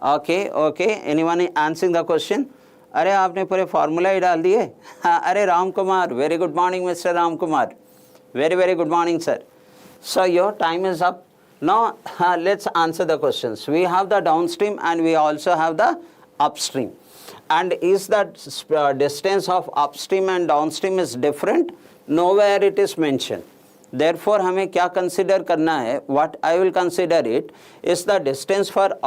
Okay. Anyone answering the question? अरे आपने पूरे फार्मूला ही डाल दिए. अरे Ram Kumar, very good morning Mr. Ram Kumar. Very good morning sir. So your time is up. Now let's answer the questions. We have the downstream and we also have the upstream. And is that distance of upstream and downstream is different? Nowhere it is mentioned. Therefore, हमें क्या consider करना है? What I will consider it is the distance for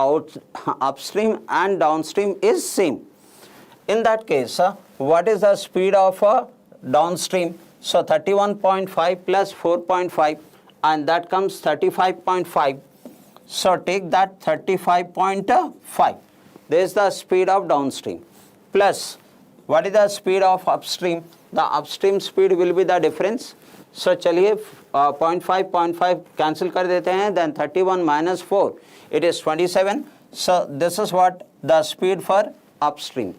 upstream and downstream is same. In that case, what is the speed of downstream? So 31.5 plus 4.5 and that comes 35.5. So take that 35.5. This is the speed of downstream. Plus, what is the speed of upstream? The upstream speed will be the difference. So चलिए 0.5 cancel कर देते हैं. Then 31 minus 4, it is 27. So this is what the speed for upstream.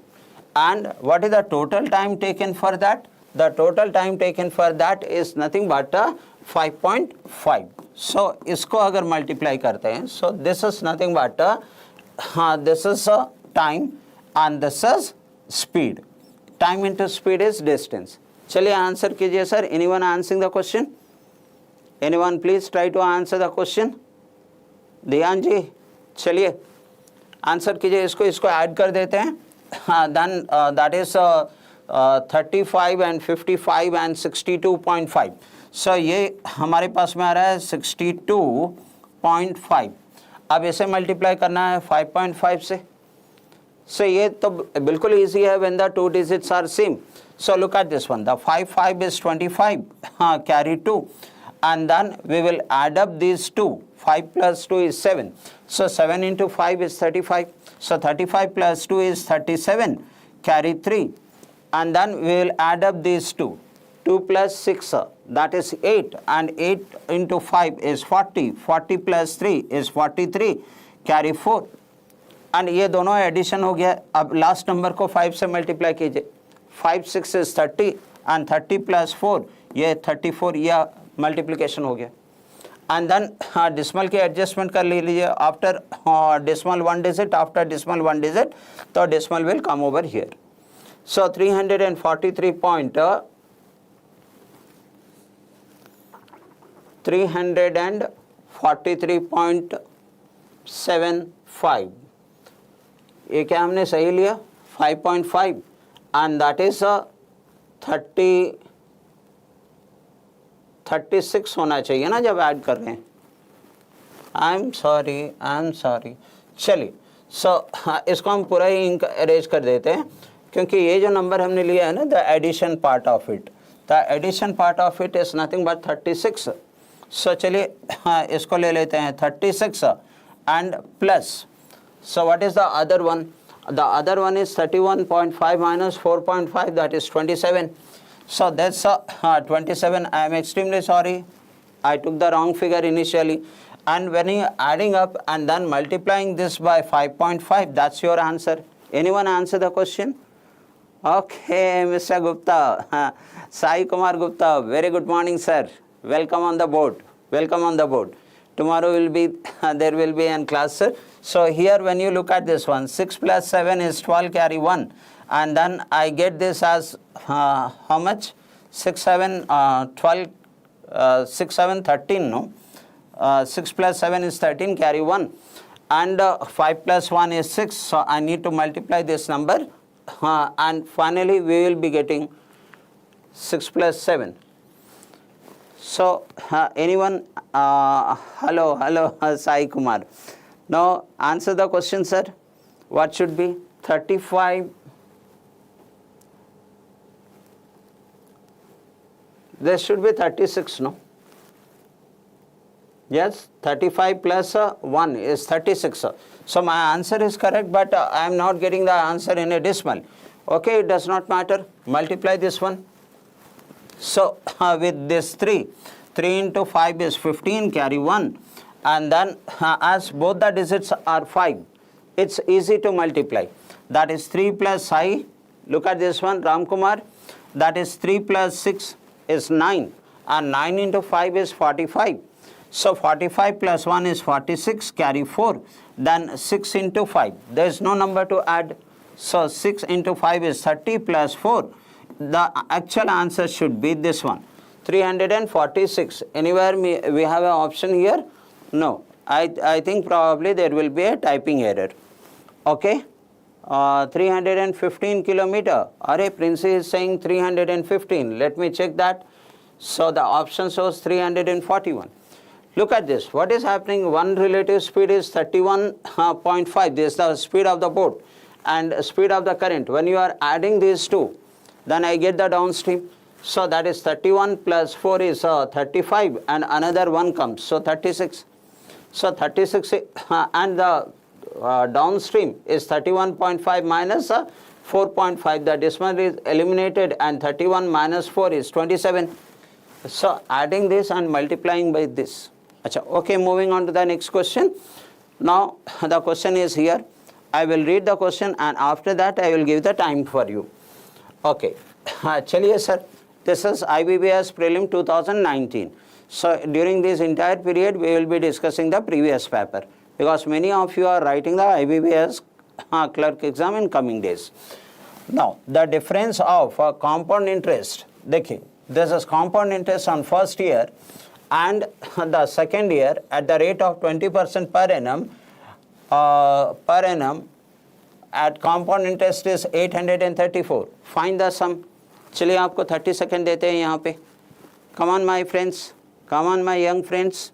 And what is the total time taken for that? The total time taken for that is nothing but 5.5. So इसको अगर multiply करते हैं, so this is nothing but this is time and this is speed. Time into speed is distance. चलिए answer कीजिए sir. Anyone answering the question? Anyone please try to answer the question? ध्यान जी चलिए answer कीजिए. इसको add कर देते हैं. Then that is 35 and 55 and 62.5. So ये हमारे पास में आ रहा है 62.5. अब इसे मल्टीप्लाई करना है 5.5 से. So ये तो बिल्कुल easy है when the two digits are same. So look at this one. The 5 is 25. Carry 2. And then we will add up these two. 5 plus 2 is 7. So 7 into 5 is 35. So 35 plus 2 is 37. Carry 3. And then we will add up these two. 2 plus 6, that is 8. And 8 into 5 is 40. 40 plus 3 is 43. Carry 4. And ये दोनों addition हो गया. अब last number को 5 से multiply कीजिए. 5 6 is 30 and 30 plus 4 ये 34 या मल्टीप्लिकेशन हो गया. And then decimal की एडजस्टमेंट कर लीजिए. After decimal 1 digit, after decimal 1 digit, तो decimal will come over here. So 343.75. ये क्या हमने सही लिया 5.5 and that is 36 होना चाहिए ना जब ऐड कर रहे हैं. I am sorry. चलिए इसको हम पूरा ही अरेंज कर देते हैं क्योंकि ये जो नंबर हमने लिया है ना the addition part of it. The addition part of it is nothing but 36. So चलिए इसको ले लेते हैं 36 and plus. So what is the other one? The other one is 31.5 minus 4.5, that is 27. So that's 27. I am extremely sorry. I took the wrong figure initially. And when you are adding up and then multiplying this by 5.5, that's your answer. Anyone answer the question? Okay, Mr. Gupta. Sai Kumar Gupta, very good morning, sir. Welcome on the board. Tomorrow will be, there will be in class, sir. So here when you look at this one, 6 plus 7 is 12, carry 1. And then I get this as how much? 6, 7, 12, 6, 7, 13, no? 6 plus 7 is 13, carry 1. And 5 plus 1 is 6. So I need to multiply this number. And finally we will be getting 6 plus 7. So anyone, hello, Sai Kumar. Now answer the question, sir. What should be 35? There should be 36, no? Yes, 35 plus 1 is 36. So my answer is correct, but I am not getting the answer in a decimal. Okay, it does not matter. Multiply this one. So with this 3 into 5 is 15, carry 1. And then as both the digits are 5, it's easy to multiply. That is 3 plus I, look at this one, Ram Kumar. That is 3 plus 6 is 9. And 9 into 5 is 45. So 45 plus 1 is 46, carry 4. Then 6 into 5, there is no number to add. So 6 into 5 is 30 plus 4. The actual answer should be this one, 346. Anywhere we have an option here? No. I think probably there will be a typing error. Okay. 315 kilometer. Array Prince is saying 315. Let me check that. So the option shows 341. Look at this. What is happening? One relative speed is 31.5. This is the speed of the boat and speed of the current. When you are adding these two, then I get the downstream. So that is 31 plus 4 is 35 and another one comes. So 36. So 36 and the downstream is 31.5 minus 4.5. The decimal is eliminated and 31 minus 4 is 27. So adding this and multiplying by this. Okay, moving on to the next question. Now the question is here. I will read the question and after that I will give the time for you. Okay. Chaliye sir, this is IBPS Prelim 2019. So during this entire period we will be discussing the previous paper because many of you are writing the IBPS Clerk Exam in coming days. Now the difference of compound interest, देखिए, this is compound interest on first year and the second year at the rate of 20% per annum at compound interest is 834. Find the sum. चलिए आपको 30 second देते हैं यहाँ पे. Come on my friends, come on my young friends.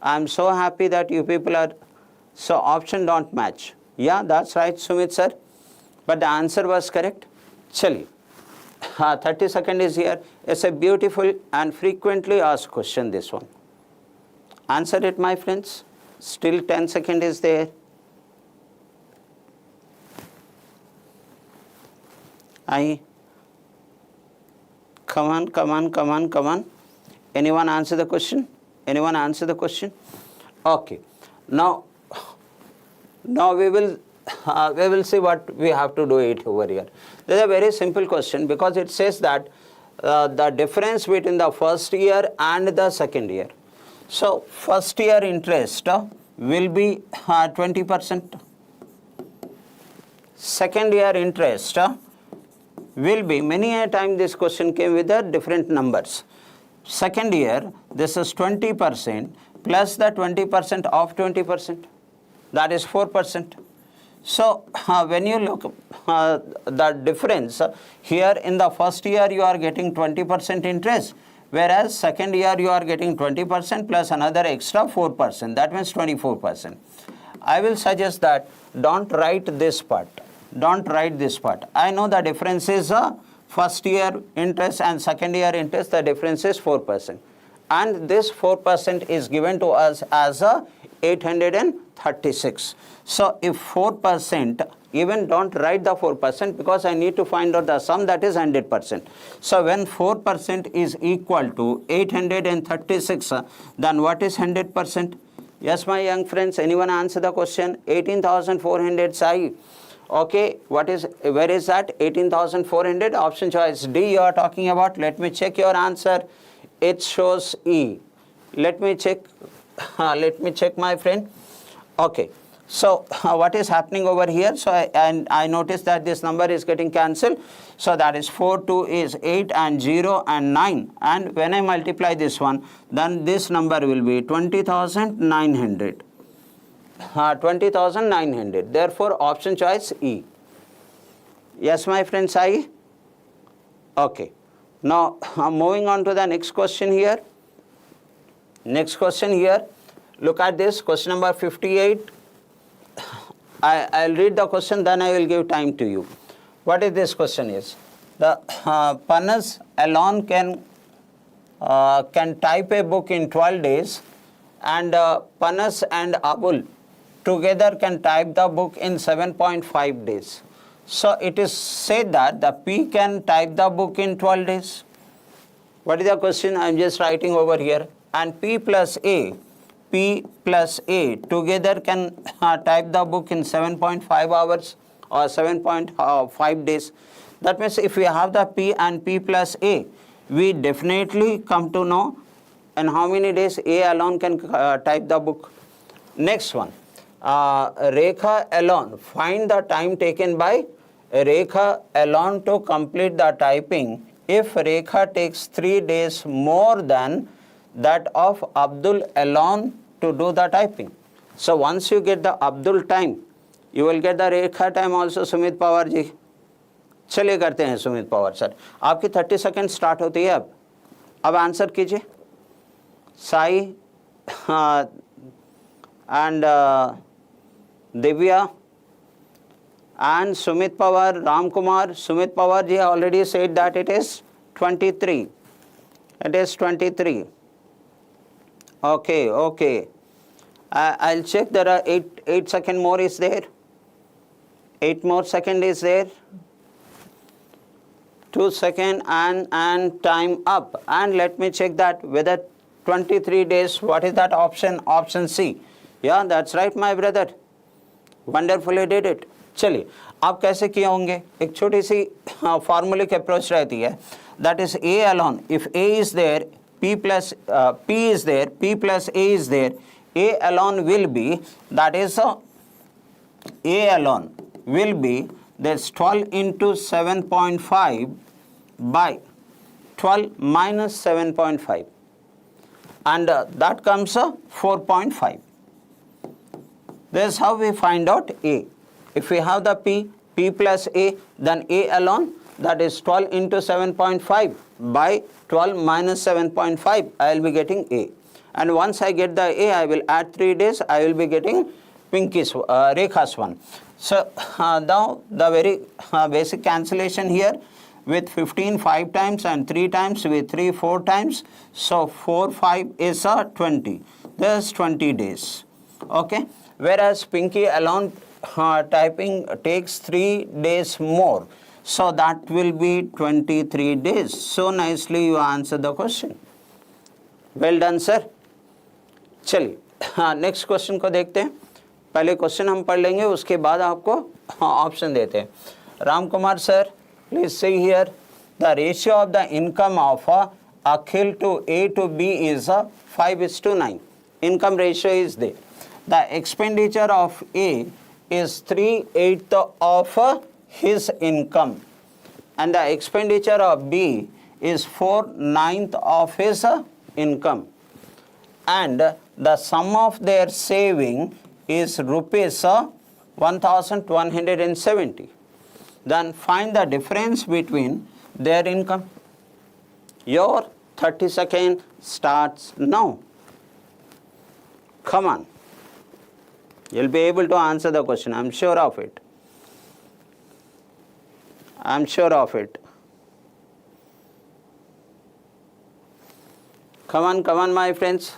I am so happy that you people are, so option don't match. Yeah, that's right Sumit sir, but the answer was correct. चलिए 30 seconds is here. It's a beautiful and frequently asked question, this one. Answer it my friends. Still 10 seconds is there. Come on. Anyone answer the question? Okay. Now we will see what we have to do it over here. This is a very simple question because it says that the difference between the first year and the second year. So first year interest will be 20%. Second year interest will be, many a time this question came with the different numbers. Second year, this is 20% plus the 20% of 20%. That is 4%. So when you look the difference here, in the first year you are getting 20% interest, whereas second year you are getting 20% plus another extra 4%. That means 24%. I will suggest that don't write this part. I know the difference is first year interest and second year interest, the difference is 4%. And this 4% is given to us as 836. So if 4%, even don't write the 4% because I need to find out the sum, that is 100%. So when 4% is equal to 836, then what is 100%? Yes, my young friends, anyone answer the question? 18,400 Sai. Okay, where is that? 18,400, option choice D you are talking about. Let me check your answer. It shows E. Let me check my friend. Okay, so what is happening over here? So I noticed that this number is getting cancelled. So that is 4, 2 is 8 and 0 and 9. And when I multiply this one, then this number will be 20,900. 20,900. Therefore, option choice E. Yes, my friends, I. Okay. Now, moving on to the next question here. Look at this, question number 58. I'll read the question, then I will give time to you. What is this question is? The Panas alone can type a book in 12 days and Panas and Abul together can type the book in 7.5 days. So it is said that the P can type the book in 12 days. What is the question? I am just writing over here. And P plus A together can type the book in 7.5 hours or 7.5 days. That means if we have the P and P plus A, we definitely come to know in how many days A alone can type the book. Next one. Rekha alone, find the time taken by Rekha alone to complete the typing if Rekha takes 3 days more than that of Abdul alone to do the typing. So once you get the Abdul time, you will get the Rekha time also, Sumit Pawar ji. चलिए करते हैं Sumit Pawar sir, आपकी 30 second start होती है अब answer कीजिए. Sai and Divya and Sumit Pawar, Ram Kumar. Sumit Pawar ji already said that it is 23. It is 23. Okay. I'll check. There are 8 second more is there. 8 more second is there. 2 second and time up. And let me check that whether 23 days. What is that option? Option C. Yeah, that's right, my brother. Wonderfully did it. चलिए आप कैसे किए होंगे, एक छोटी सी फॉर्मूलिक approach रहती है. That is a alone. If a is there p plus p is there, p plus a is there, a alone will be, that is a alone will be this 12 into 7.5 by 12 minus 7.5 and that comes 4.5. This is how we find out a. If we have the p plus a, then a alone, that is 12 into 7.5 by 12 minus 7.5, I will be getting a. And once I get the a, I will add 3 days, I will be getting Pinky's, Rekha's one. So now the very basic cancellation here with 15 5 times and 3 times with 3 4 times. So 4 5 is 20. There's 20 days. Okay. Whereas Pinky alone typing takes 3 days more. So that will be 23 days. So nicely you answer the question. Well done, sir. चलिए next question को देखते हैं. पहले question हम पढ़ लेंगे, उसके बाद आपको ऑप्शन देते हैं. Ram Kumar sir, please see here. The ratio of the income of Akhil to a to b is 5:9. Income ratio is there. The expenditure of a is 3/8 of his income and the expenditure of B is 4/9 of his income and the sum of their saving is rupees 1,170. Then find the difference between their income. Your 30 second starts now. Come on. You'll be able to answer the question. I'm sure of it. I'm sure of it. Come on, my friends.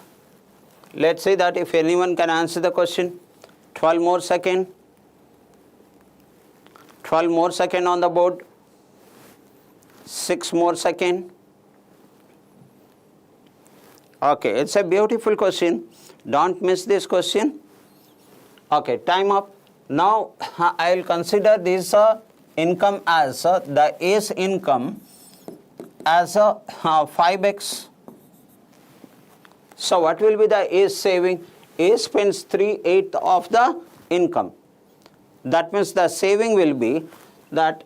Let's see that if anyone can answer the question. 12 more second. 12 more second on the board. 6 more second. Okay, it's a beautiful question. Don't miss this question. Okay, time up. Now I will consider this income as the A's income as 5x. So what will be the A's saving? A spends 3/8 of the income. That means the saving will be that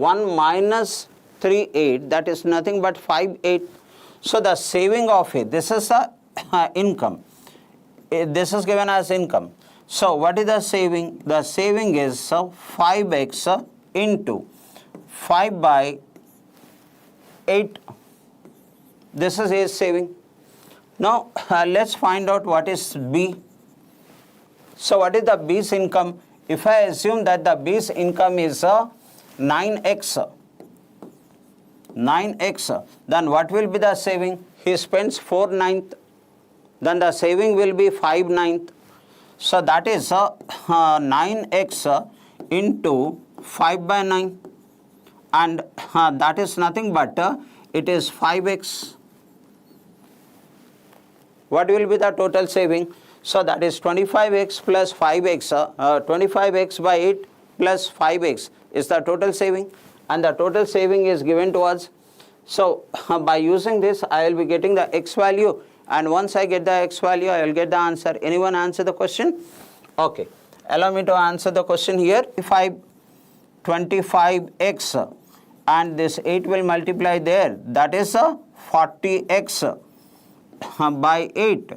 1 minus 3/8, that is nothing but 5/8. So the saving of it, this is income. This is given as income. So what is the saving? The saving is 5x into 5 by 8. This is his saving. Now let's find out what is B. So what is the B's income? If I assume that the B's income is 9x, then what will be the saving? He spends 4/9. Then the saving will be 5/9. So that is 9x into 5 by 9 and that is nothing but it is 5x. What will be the total saving? So that is 25x plus 5x, 25x by 8 plus 5x is the total saving, and the total saving is given to us. So by using this I will be getting the x value. And once I get the x value, I will get the answer. Anyone answer the question? Okay. Allow me to answer the question here. If I 25x and this 8 will multiply there, that is 40x by 8.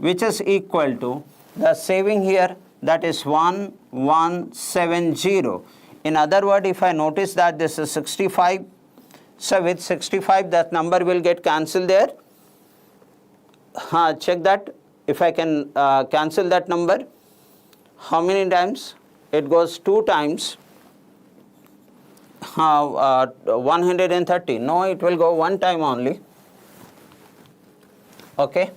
which is equal to the saving here, that is 1170. In other words, if I notice that this is 65, so with 65 that number will get cancelled there. Check that if I can cancel that number. How many times? It goes 2 times 130. No, it will go 1 time only. Okay.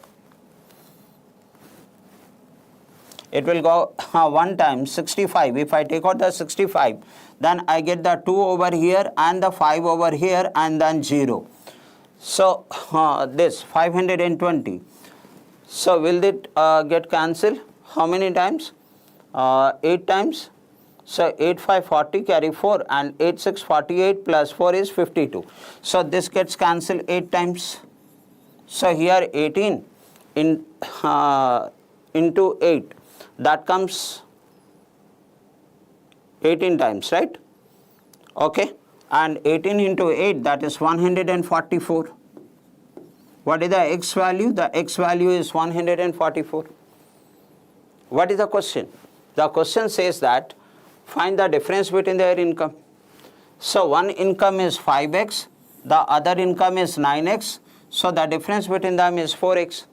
It will go 1 time 65. If I take out the 65, then I get the 2 over here and the 5 over here and then 0. So this 520. So will it get cancelled? How many times? 8 times. So 8 5 40, carry 4, and 8 6 48 plus 4 is 52. So this gets cancelled 8 times. So here 18 into 8, that comes 18 times, right? Okay. And 18 into 8, that is 144. What is the x value? The x value is 144. What is the question? The question says that find the difference between their income. So one income is 5x, the other income is 9x. So the difference between them is 4x.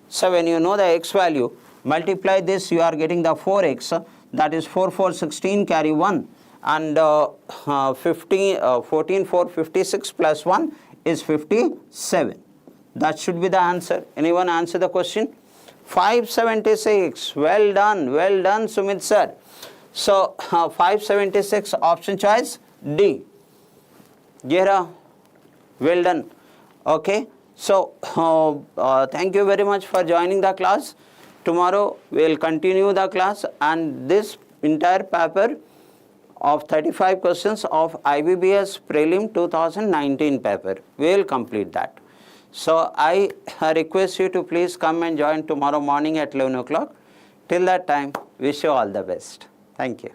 So when you know the x value, multiply this, you are getting the 4x. That is 4 4 16, carry 1. And 14 4 56 plus 1 is 57. That should be the answer. Anyone answer the question? 576. Well done, Sumit sir. So 576, option choice D. Gera, well done. Okay. So thank you very much for joining the class. Tomorrow we will continue the class, and this entire paper of 35 questions of IBPS Prelim 2019 paper, we will complete that. So I request you to please come and join tomorrow morning at 11 o'clock. Till that time, wish you all the best. Thank you.